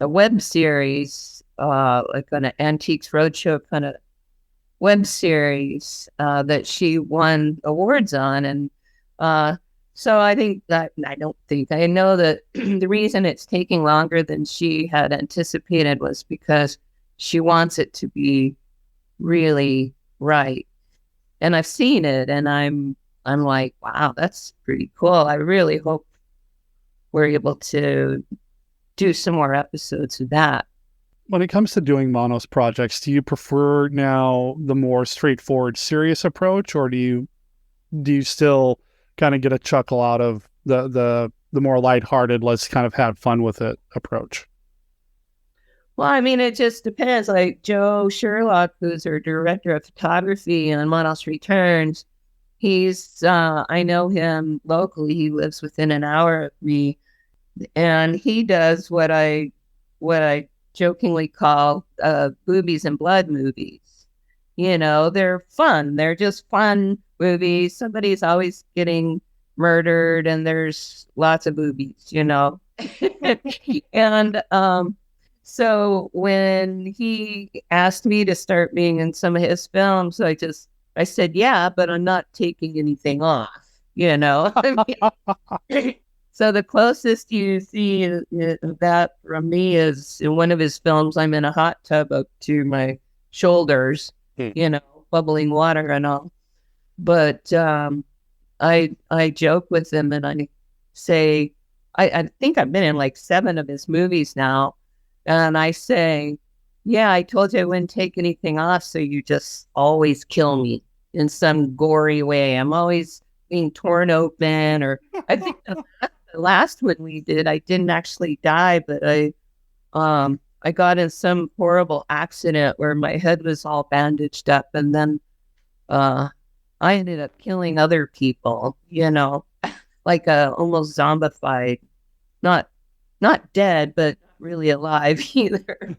Speaker 12: web series, like an Antiques Roadshow kind of web series that she won awards on. And so I know that the reason it's taking longer than she had anticipated was because she wants it to be really right. And I've seen it, and I'm like, wow, that's pretty cool. I really hope we're able to do some more episodes of that.
Speaker 1: When it comes to doing Manos projects, do you prefer now the more straightforward, serious approach, or do you still kind of get a chuckle out of the more lighthearted, let's kind of have fun with it approach?
Speaker 12: Well, I mean, it just depends. Like Joe Sherlock, who's our director of photography on Manos Returns, I know him locally. He lives within an hour of me, and he does what I jokingly call boobies and blood movies. They're fun. They're just fun movies. Somebody's always getting murdered, and there's lots of boobies, and so when he asked me to start being in some of his films, I said, yeah, but I'm not taking anything off, So the closest you see that from me is in one of his films. I'm in a hot tub up to my shoulders, bubbling water and all. But I joke with him, and I say, I think I've been in like 7 of his movies now. And I say, yeah, I told you I wouldn't take anything off, so you just always kill me in some gory way. I'm always being torn open, or I think the last one we did, I didn't actually die, but I got in some horrible accident where my head was all bandaged up, and then I ended up killing other people, like almost zombified, not dead, but really alive either.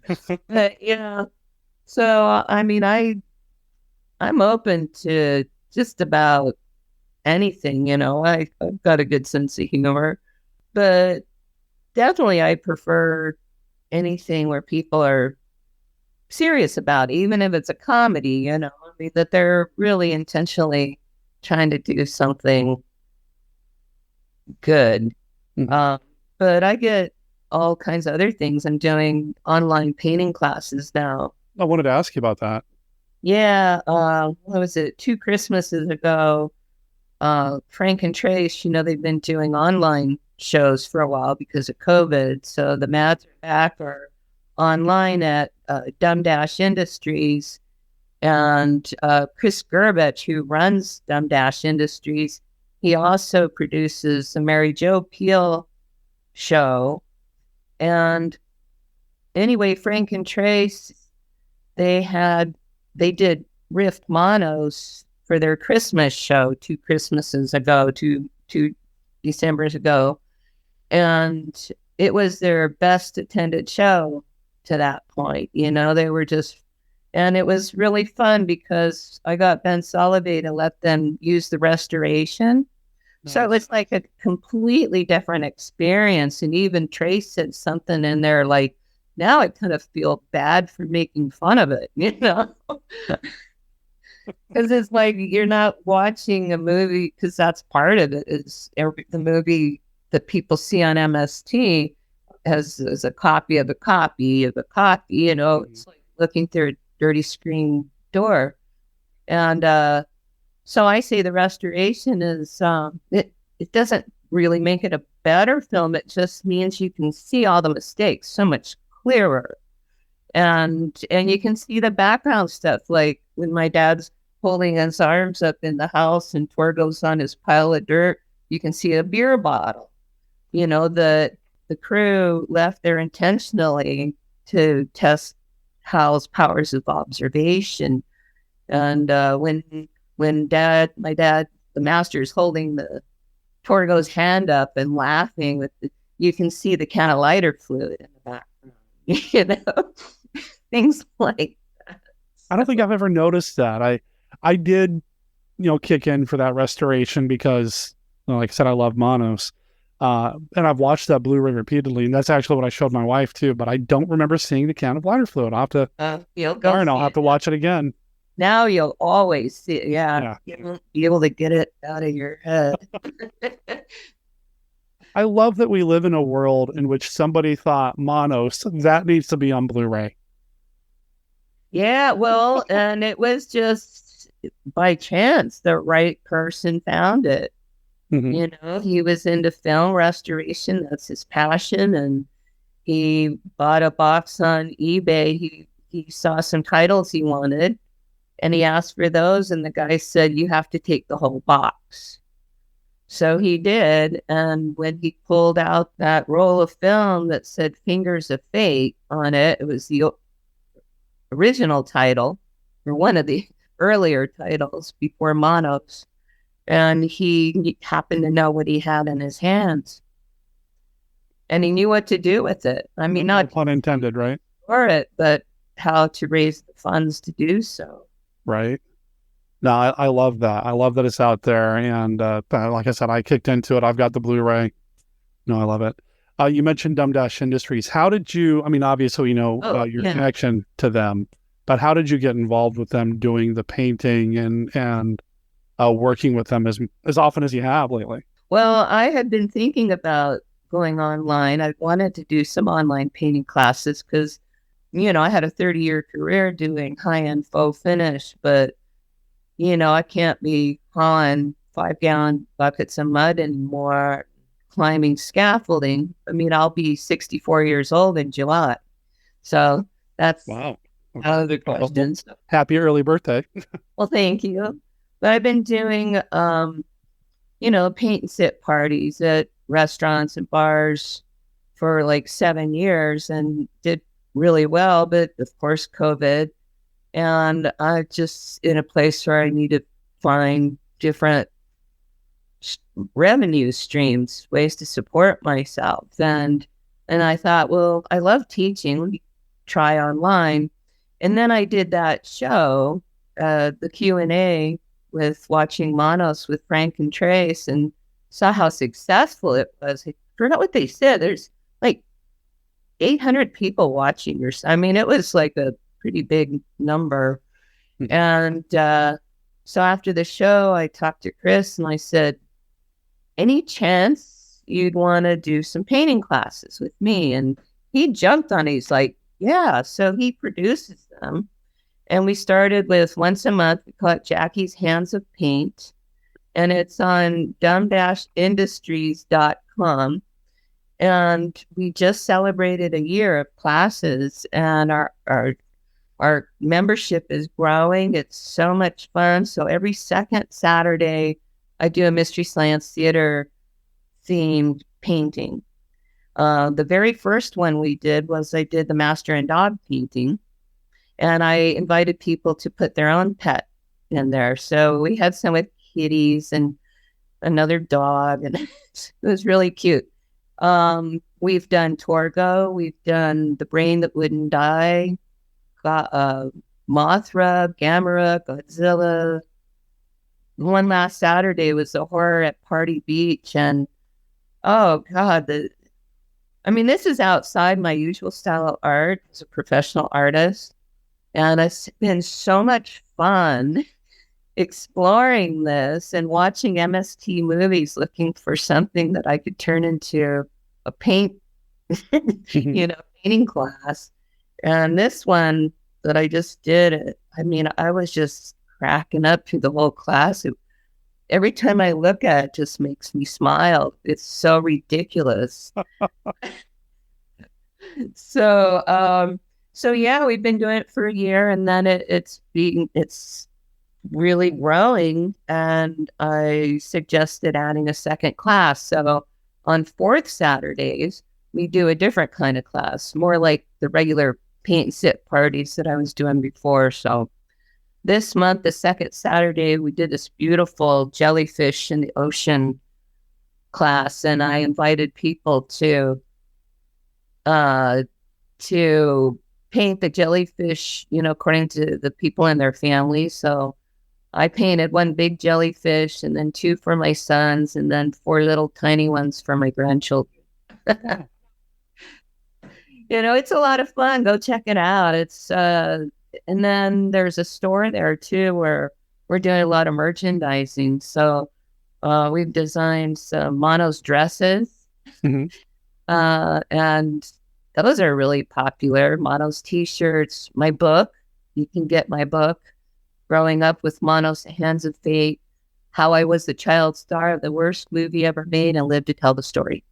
Speaker 12: But so I mean, I'm open to just about anything. I've got a good sense of humor, but definitely I prefer anything where people are serious about it, even if it's a comedy. I mean, that they're really intentionally trying to do something good. But I get all kinds of other things. I'm doing online painting classes now.
Speaker 1: I wanted to ask you about that.
Speaker 12: Yeah. What was it? 2 Christmases ago, Frank and Trace, they've been doing online shows for a while because of COVID. So the Mads are back or online at Dumb Dash Industries. And Chris Gerbich, who runs Dumb Dash Industries, he also produces the Mary Jo Peel show. And anyway, Frank and Trace, they did riffed Manos for their Christmas show 2 Christmases ago, two Decembers ago. And it was their best attended show to that point. You know, they were just, and it was really fun because I got Ben Solovey to let them use the restoration. Nice. So it was like a completely different experience. And even Trace said something in there like, now I kind of feel bad for making fun of it, you know? Because it's like you're not watching a movie, because that's part of it. Is the movie that people see on MST as a copy of a copy of a copy, you know? It's like looking through a dirty screen door. And so I say the restoration is, it doesn't really make it a better film. It just means you can see all the mistakes so much clearer. And you can see the background stuff, like when my dad's holding his arms up in the house and Torgo's on his pile of dirt, you can see a beer bottle. You know, the crew left there intentionally to test Hal's powers of observation. And when my dad, the master, is holding the Torgo's hand up and laughing, you can see the can of lighter fluid in the background. You know, things like that.
Speaker 1: I don't think I've ever noticed that. I did, you know, kick in for that restoration because, you know, like I said, I love Manos. And I've watched that Blu-ray repeatedly, and that's actually what I showed my wife too, but I don't remember seeing the can of lighter fluid. I'll have to, I'll have to watch it again.
Speaker 12: Now you'll always see it. Yeah. You won't be able to get it out of your head.
Speaker 1: I love that we live in a world in which somebody thought, Manos, that needs to be on Blu-ray.
Speaker 12: Yeah, well, and it was just by chance the right person found it. Mm-hmm. You know, he was into film restoration. That's his passion. And he bought a box on eBay. He saw some titles he wanted, and he asked for those. And the guy said, you have to take the whole box. So he did. And when he pulled out that roll of film that said Fingers of Fate on it, it was the original title, or one of the earlier titles before Manos. And he happened to know what he had in his hands. And he knew what to do with it. I mean, not
Speaker 1: pun intended, right?
Speaker 12: For it, but how to raise the funds to do so.
Speaker 1: Right. No, I love that. I love that it's out there. And like I said, I kicked into it. I've got the Blu-ray. No, I love it. You mentioned Dumb Dash Industries. How did you, I mean, obviously, you know, your connection to them, but how did you get involved with them doing the painting and working with them as often as you have lately?
Speaker 12: Well, I had been thinking about going online. I wanted to do some online painting classes because, you know, I had a 30-year career doing high-end faux finish, but, you know, I can't be hauling 5-gallon buckets of mud anymore, climbing scaffolding. I mean, I'll be 64 years old in July. So that's
Speaker 1: wow.
Speaker 12: Out of the question.
Speaker 1: Well, happy early birthday.
Speaker 12: Well, thank you. But I've been doing, you know, paint and sit parties at restaurants and bars for like 7 years and did really well. But of course, COVID. And I just in a place where I need to find different revenue streams, ways to support myself. And I thought, well, I love teaching. Let me try online. And then I did that show, the Q&A with Watching Manos with Frank and Trace, and saw how successful it was. I forgot what they said. There's like 800 people watching. I mean, it was like a pretty big number. And so after the show, I talked to Chris and I said, any chance you'd want to do some painting classes with me? And he jumped on it. He's like, yeah. So he produces them. And we started with once a month. We call it Jackie's Hands of Paint. And it's on dumb-industries.com. And we just celebrated a year of classes, and our membership is growing. It's so much fun. So every second Saturday, I do a Mystery Science Theater themed painting. The very first one we did was I did the Master and Dog painting. And I invited people to put their own pet in there. So we had some with kitties and another dog, and it was really cute. We've done Torgo, we've done The Brain That Wouldn't Die, got Mothra, Gamera, Godzilla. One last Saturday was the horror at Party Beach, and oh god, this is outside my usual style of art as a professional artist, and it's been so much fun exploring this and watching MST movies, looking for something that I could turn into a painting class. And this one that I just did, I was just cracking up through the whole class. Every time I look at it, just makes me smile. It's so ridiculous. So yeah, we've been doing it for a year, and then it's really growing, and I suggested adding a second class. So on fourth Saturdays, we do a different kind of class, more like the regular paint and sip parties that I was doing before. So this month, the second Saturday, we did this beautiful jellyfish in the ocean class, and I invited people to paint the jellyfish, according to the people in their family. So I painted one big jellyfish, and then 2 for my sons, and then 4 little tiny ones for my grandchildren. It's a lot of fun. Go check it out. And then there's a store there too where we're doing a lot of merchandising. So we've designed some Manos dresses, and those are really popular. Manos t-shirts, my book. You can get my book, Growing Up with Manos, Hands of Fate, How I Was the Child Star of the Worst Movie Ever Made and Lived to Tell the Story.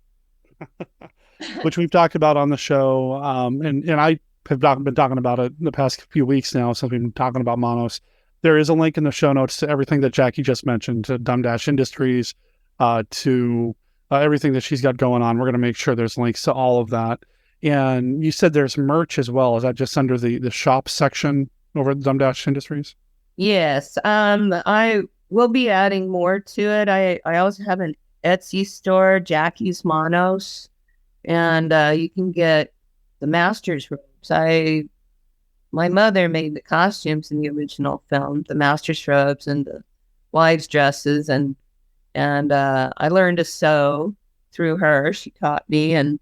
Speaker 1: Which we've talked about on the show. And I have been talking about it in the past few weeks now since we've been talking about Manos. There is a link in the show notes to everything that Jackey just mentioned, to Dumb Dash Industries, to everything that she's got going on. We're going to make sure there's links to all of that. And you said there's merch as well. Is that just under the shop section over at Dumb Dash Industries?
Speaker 12: Yes. I will be adding more to it. I also have an Etsy store, Jackey's Manos, and you can get the master's robes. My mother made the costumes in the original film, the master's robes and the wives' dresses, and I learned to sew through her. She taught me, and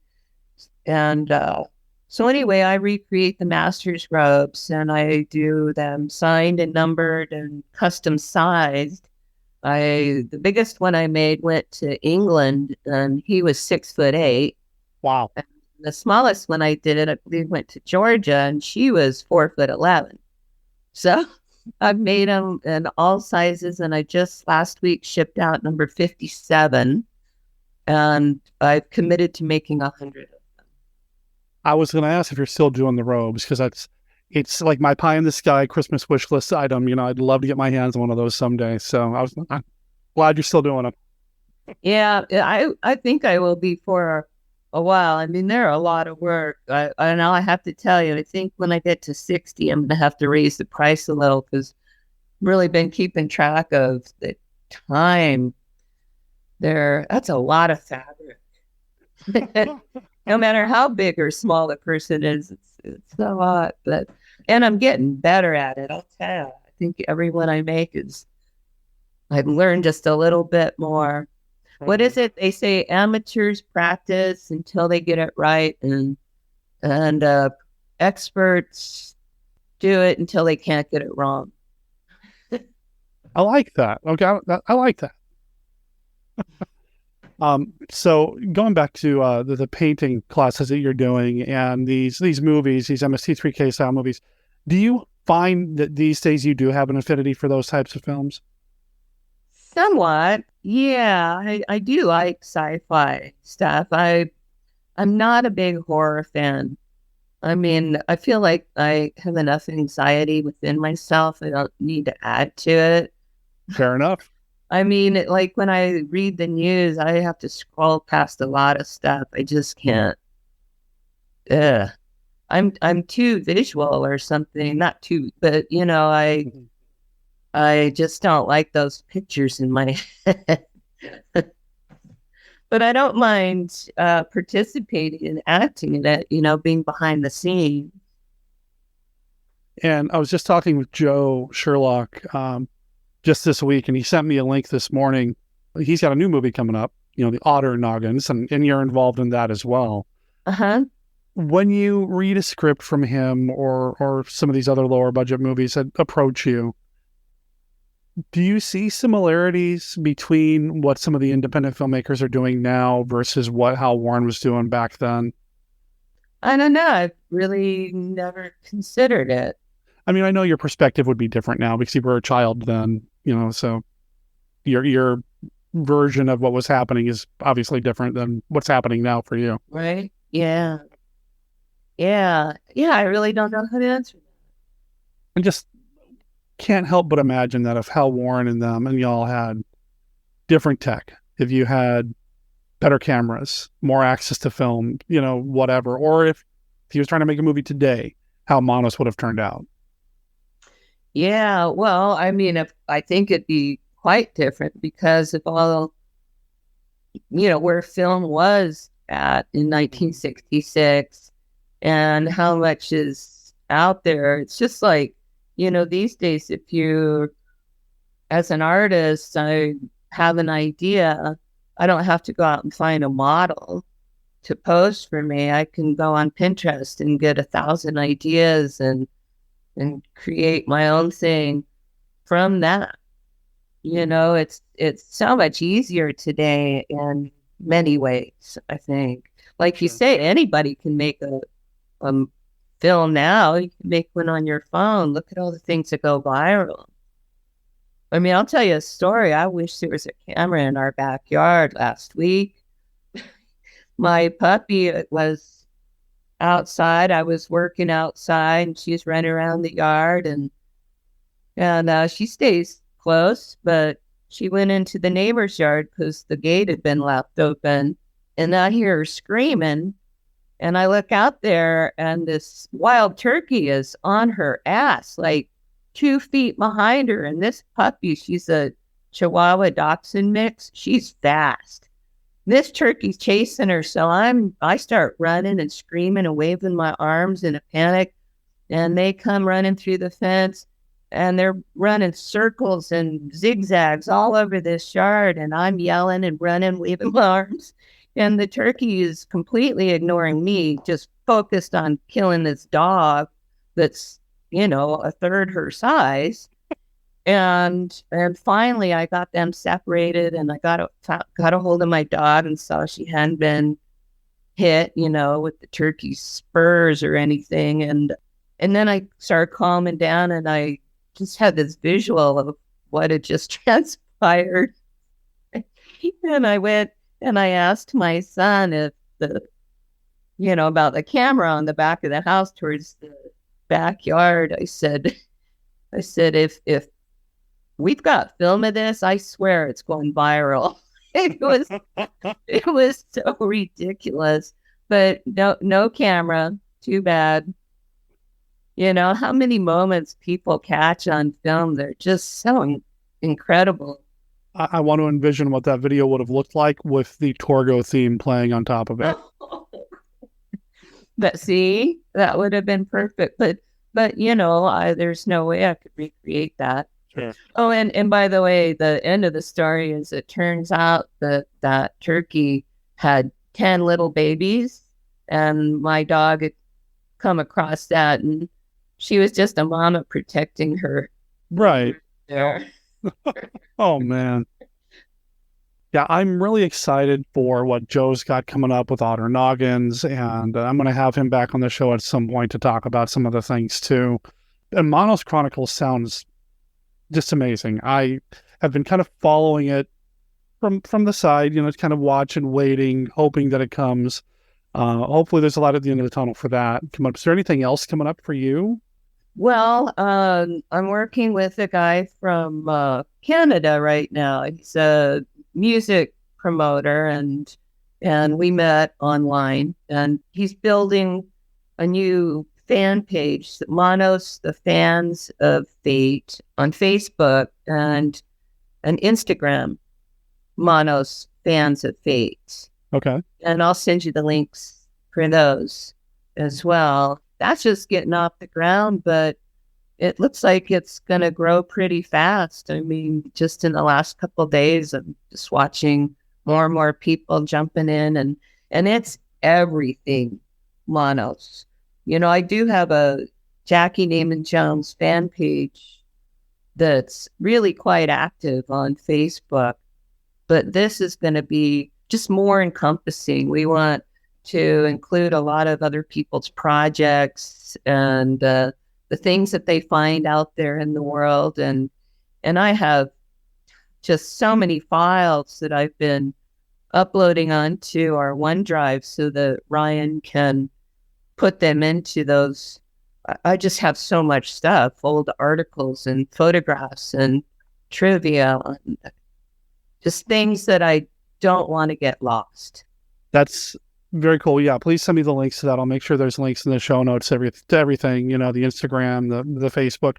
Speaker 12: so anyway, I recreate the master's robes, and I do them signed and numbered and custom sized. The biggest one I made went to England, and he was 6'8".
Speaker 1: Wow.
Speaker 12: And the smallest one I did, I believe, went to Georgia, and she was 4'11". So I've made them in all sizes, and I just last week shipped out number 57, and I've committed to making 100 of them.
Speaker 1: I was going to ask if you're still doing the robes, because it's like my pie in the sky Christmas wish list item. I'd love to get my hands on one of those someday. So I'm glad you're still doing them.
Speaker 12: Yeah, I think I will be for a while. They're a lot of work. I know I have to tell you, I think when I get to 60, I'm going to have to raise the price a little, because I've really been keeping track of the time. That's a lot of fabric. No matter how big or small the person is, it's a lot. And I'm getting better at it, I'll tell you. I think every one I make I've learned just a little bit more. What is it? They say amateurs practice until they get it right, and experts do it until they can't get it wrong.
Speaker 1: I like that. Okay, I like that. So going back to the painting classes that you're doing and these movies, these MST3K style movies, do you find that these days you do have an affinity for those types of films?
Speaker 12: Somewhat, yeah. I do like sci-fi stuff. I'm not a big horror fan. I feel like I have enough anxiety within myself. I don't need to add to it.
Speaker 1: Fair enough.
Speaker 12: Like when I read the news, I have to scroll past a lot of stuff. I just can't. I'm too visual or something. Not too, but I just don't like those pictures in my head. But I don't mind participating and acting in it, being behind the scenes.
Speaker 1: And I was just talking with Joe Sherlock just this week, and he sent me a link this morning. He's got a new movie coming up, The Otter Noggins, and you're involved in that as well.
Speaker 12: Uh-huh.
Speaker 1: When you read a script from him or some of these other lower budget movies that approach you, do you see similarities between what some of the independent filmmakers are doing now versus what Hal Warren was doing back then?
Speaker 12: I don't know. I've really never considered it.
Speaker 1: I mean, I know your perspective would be different now because you were a child then, so your version of what was happening is obviously different than what's happening now for you.
Speaker 12: Right? Yeah. Yeah. Yeah, I really don't know how to answer that.
Speaker 1: I just can't help but imagine that if Hal Warren and them and y'all had different tech, if you had better cameras, more access to film, whatever, or if he was trying to make a movie today, how Manos would have turned out.
Speaker 12: Yeah, well, I mean, I think it'd be quite different because of all, where film was at in 1966 and how much is out there. It's just like, these days, if you, as an artist, I have an idea, I don't have to go out and find a model to pose for me. I can go on Pinterest and get 1,000 ideas and create my own thing from that. It's so much easier today in many ways, I think. Like you say, anybody can make a film now. You can make one on your phone. Look at all the things that go viral. I mean, I'll tell you a story. I wish there was a camera in our backyard last week. My puppy was outside. I was working outside and she's running around the yard and she stays close, but she went into the neighbor's yard because the gate had been left open, and I hear her screaming, and I look out there and this wild turkey is on her ass, like 2 feet behind her. And this puppy, she's a Chihuahua Dachshund mix. She's fast. This turkey's chasing her, so I start running and screaming and waving my arms in a panic, and they come running through the fence, and they're running circles and zigzags all over this yard, and I'm yelling and running, waving my arms, and the turkey is completely ignoring me, just focused on killing this dog that's, 1/3 her size. And finally I got them separated, and I got a hold of my dog and saw she hadn't been hit, with the turkey's spurs or anything. And then I started calming down, and I just had this visual of what had just transpired. And I went and I asked my son if about the camera on the back of the house towards the backyard. I said, if we've got film of this, I swear it's going viral. It was so ridiculous, but no camera. Too bad. How many moments people catch on film? They're just so incredible.
Speaker 1: I want to envision what that video would have looked like with the Torgo theme playing on top of it.
Speaker 12: But see, that would have been perfect. But there's no way I could recreate that.
Speaker 1: Sure.
Speaker 12: Oh, and by the way, the end of the story is it turns out that turkey had 10 little babies, and my dog had come across that, and she was just a mama protecting her.
Speaker 1: Right.
Speaker 12: There.
Speaker 1: Oh, man. Yeah, I'm really excited for what Joe's got coming up with Otter Noggins, and I'm going to have him back on the show at some point to talk about some of the things, too. And Manos Chronicles sounds just amazing. I have been kind of following it from the side, kind of watching, waiting, hoping that it comes. Hopefully there's a light at the end of the tunnel for that. Is there anything else coming up for you?
Speaker 12: Well, I'm working with a guy from Canada right now. He's a music promoter, and we met online, and he's building a new fan page, Manos, the Fans of Fate, on Facebook, and an Instagram, Manos Fans of Fate.
Speaker 1: Okay.
Speaker 12: And I'll send you the links for those as well. That's just getting off the ground, but it looks like it's going to grow pretty fast. I mean, just in the last couple of days, I'm just watching more and more people jumping in, and it's everything Manos. You know, I do have a Jackey Neyman Jones fan page that's really quite active on Facebook, but this is going to be just more encompassing. We want to include a lot of other people's projects and the things that they find out there in the world. And I have just so many files that I've been uploading onto our OneDrive so that Ryan can put them into those. I just have so much stuff, old articles and photographs and trivia, and just things that I don't want to get lost.
Speaker 1: That's very cool. Yeah, please send me the links to that. I'll make sure there's links in the show notes to everything, you know, the Instagram, the Facebook.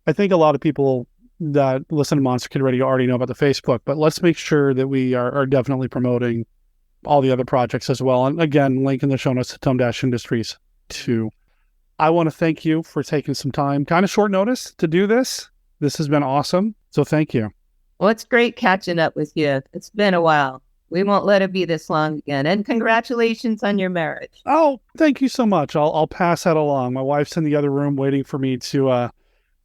Speaker 1: I think a lot of people that listen to Monster Kid Radio already know about the Facebook, but let's make sure that we are definitely promoting all the other projects as well. And again, link in the show notes to Tum-Industries too. I want to thank you for taking some time, kind of short notice, to do this. This has been awesome. So thank you.
Speaker 12: Well, it's great catching up with you. It's been a while. We won't let it be this long again. And congratulations on your marriage.
Speaker 1: Oh, thank you so much. I'll pass that along. My wife's in the other room waiting for me to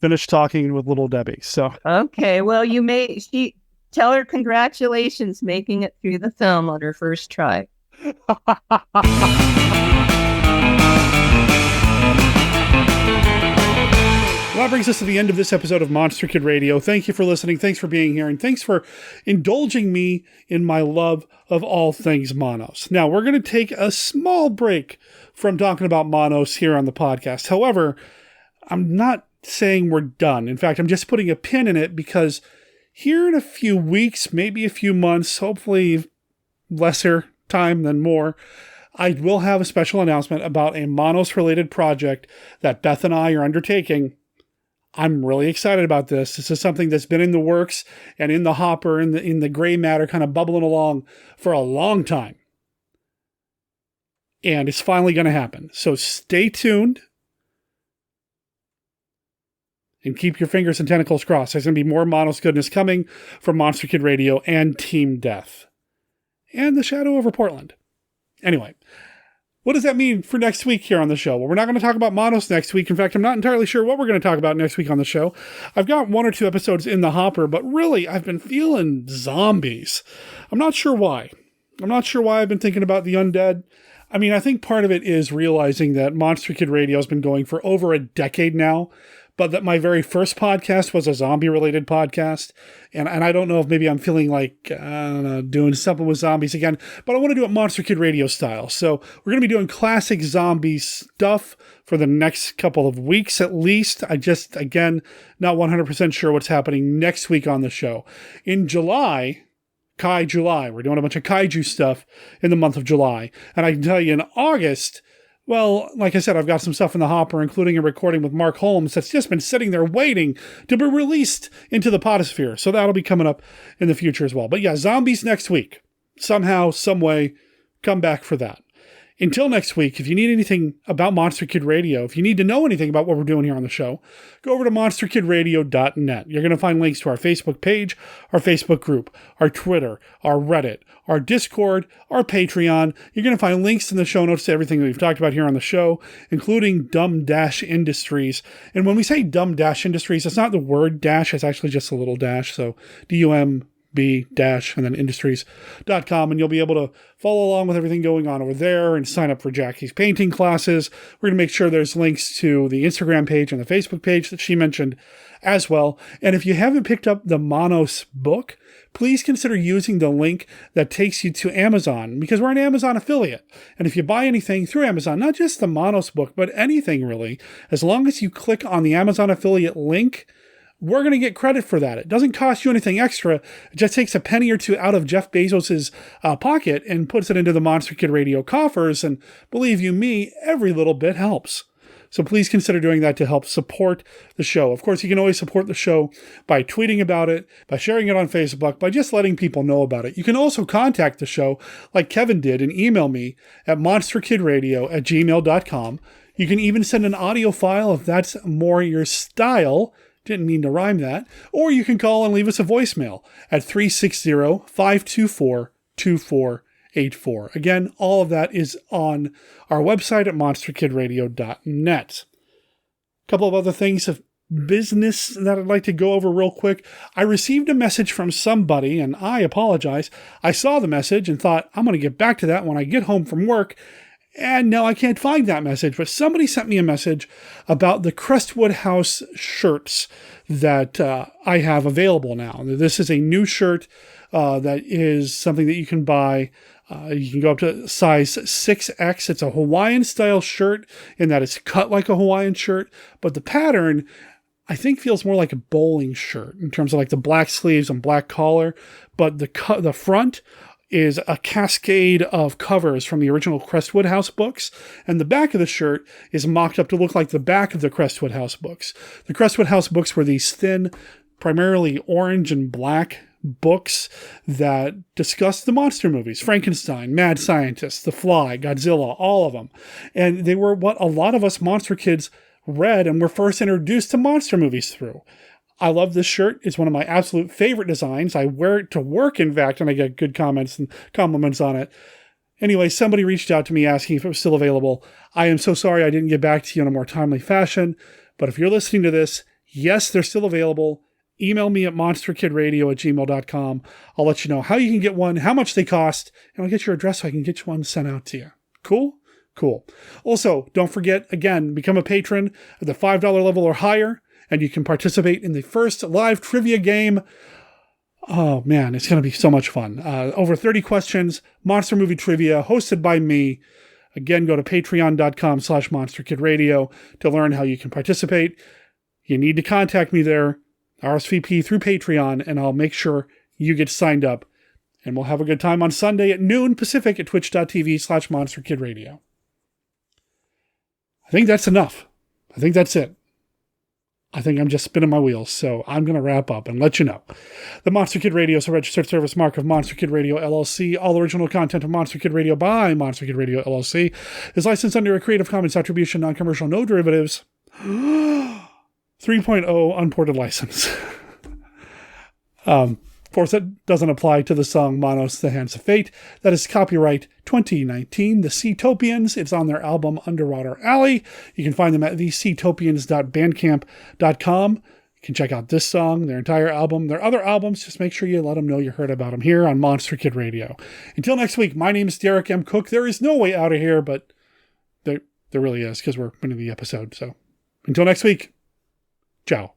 Speaker 1: finish talking with little Debbie. So
Speaker 12: okay, well, she tell her congratulations making it through the film on her first try.
Speaker 1: Well, that brings us to the end of this episode of Monster Kid Radio. Thank you for listening. Thanks for being here. And thanks for indulging me in my love of all things Manos. Now, we're going to take a small break from talking about Manos here on the podcast. However, I'm not saying we're done. In fact, I'm just putting a pin in it because here in a few weeks, maybe a few months, hopefully lesser time than more, I will have a special announcement about a Manos-related project that Beth and I are undertaking. I'm really excited about this. This is something that's been in the works and in the hopper, in the gray matter, kind of bubbling along for a long time. And it's finally going to happen. So stay tuned and keep your fingers and tentacles crossed. There's going to be more Manos goodness coming from Monster Kid Radio and Team Death. And the Shadow over Portland. Anyway, what does that mean for next week here on the show? Well, we're not going to talk about Manos next week. In fact, I'm not entirely sure what we're going to talk about next week on the show. I've got 1 or 2 episodes in the hopper, but really, I've been feeling zombies. I'm not sure why. I've been thinking about the undead. I mean, I think part of it is realizing that Monster Kid Radio has been going for over a decade now, but that my very first podcast was a zombie-related podcast. And I don't know if maybe I'm feeling like, I don't know, doing something with zombies again, but I want to do it Monster Kid Radio style. So we're going to be doing classic zombie stuff for the next couple of weeks at least. I just, again, not 100% sure what's happening next week on the show. In July, we're doing a bunch of kaiju stuff in the month of July. And I can tell you in August, well, like I said, I've got some stuff in the hopper, including a recording with Mark Holmes that's just been sitting there waiting to be released into the potosphere. So that'll be coming up in the future as well. But yeah, zombies next week. Somehow, some way, come back for that. Until next week, if you need anything about Monster Kid Radio, if you need to know anything about what we're doing here on the show, go over to monsterkidradio.net. You're going to find links to our Facebook page, our Facebook group, our Twitter, our Reddit, our Discord, our Patreon. You're going to find links in the show notes to everything that we've talked about here on the show, including Dumb-Industries. And when we say Dumb-Industries, it's not the word dash, it's actually just a little dash. So DUMB and then industries.com, and you'll be able to follow along with everything going on over there and sign up for Jackie's painting classes. We're going to make sure there's links to the Instagram page and the Facebook page that she mentioned as well. And if you haven't picked up the Manos book, please consider using the link that takes you to Amazon, because we're an Amazon affiliate. And if you buy anything through Amazon, not just the Manos book, but anything really, as long as you click on the Amazon affiliate link we're going to get credit for that. It doesn't cost you anything extra. It just takes a penny or two out of Jeff Bezos's pocket and puts it into the Monster Kid Radio coffers. And believe you me, every little bit helps. So please consider doing that to help support the show. Of course, you can always support the show by tweeting about it, by sharing it on Facebook, by just letting people know about it. You can also contact the show like Kevin did and email me at monsterkidradio@gmail.com. You can even send an audio file if that's more your style. Didn't mean to rhyme that. Or you can call and leave us a voicemail at 360-524-2484. Again, all of that is on our website at monsterkidradio.net. A couple of other things of business that I'd like to go over real quick. I received a message from somebody, and I apologize. I saw the message and thought, I'm going to get back to that when I get home from work. And now I can't find that message, but somebody sent me a message about the Crestwood House shirts that I have available now. This is a new shirt that is something that you can buy. You can go up to size 6X. It's a Hawaiian-style shirt in that it's cut like a Hawaiian shirt, but the pattern, I think, feels more like a bowling shirt in terms of like the black sleeves and black collar, but the front is a cascade of covers from the original Crestwood House books, and the back of the shirt is mocked up to look like the back of the Crestwood House books. The Crestwood House books were these thin, primarily orange and black books that discussed the monster movies, Frankenstein, Mad Scientist, The Fly, Godzilla, all of them. And they were what a lot of us monster kids read and were first introduced to monster movies through. I love this shirt. It's one of my absolute favorite designs. I wear it to work, in fact, and I get good comments and compliments on it. Anyway, somebody reached out to me asking if it was still available. I am so sorry I didn't get back to you in a more timely fashion, but if you're listening to this, yes, they're still available. Email me at monsterkidradio@gmail.com. I'll let you know how you can get one, how much they cost, and I'll get your address so I can get you one sent out to you. Cool? Cool. Also, don't forget, again, become a patron at the $5 level or higher, and you can participate in the first live trivia game. Oh man, it's going to be so much fun. Over 30 questions, monster movie trivia, hosted by me. Again, go to patreon.com/monsterkidradio to learn how you can participate. You need to contact me there, RSVP through Patreon, and I'll make sure you get signed up. And we'll have a good time on Sunday at noon Pacific at twitch.tv/monsterkidradio. I think that's enough. I think that's it. I think I'm just spinning my wheels, so I'm going to wrap up and let you know. The Monster Kid Radio is a registered service mark of Monster Kid Radio, LLC. All original content of Monster Kid Radio by Monster Kid Radio, LLC is licensed under a Creative Commons Attribution, Non-Commercial, No Derivatives 3.0 unported license. Of course, that doesn't apply to the song Manos, The Hands of Fate. That is copyright 2019, The Seatopians. It's on their album Underwater Alley. You can find them at theseatopians.bandcamp.com. You can check out this song, their entire album, their other albums. Just make sure you let them know you heard about them here on Monster Kid Radio. Until next week, my name is Derek M. Cook. There is no way out of here, but there really is, because we're ending the episode. So until next week, ciao.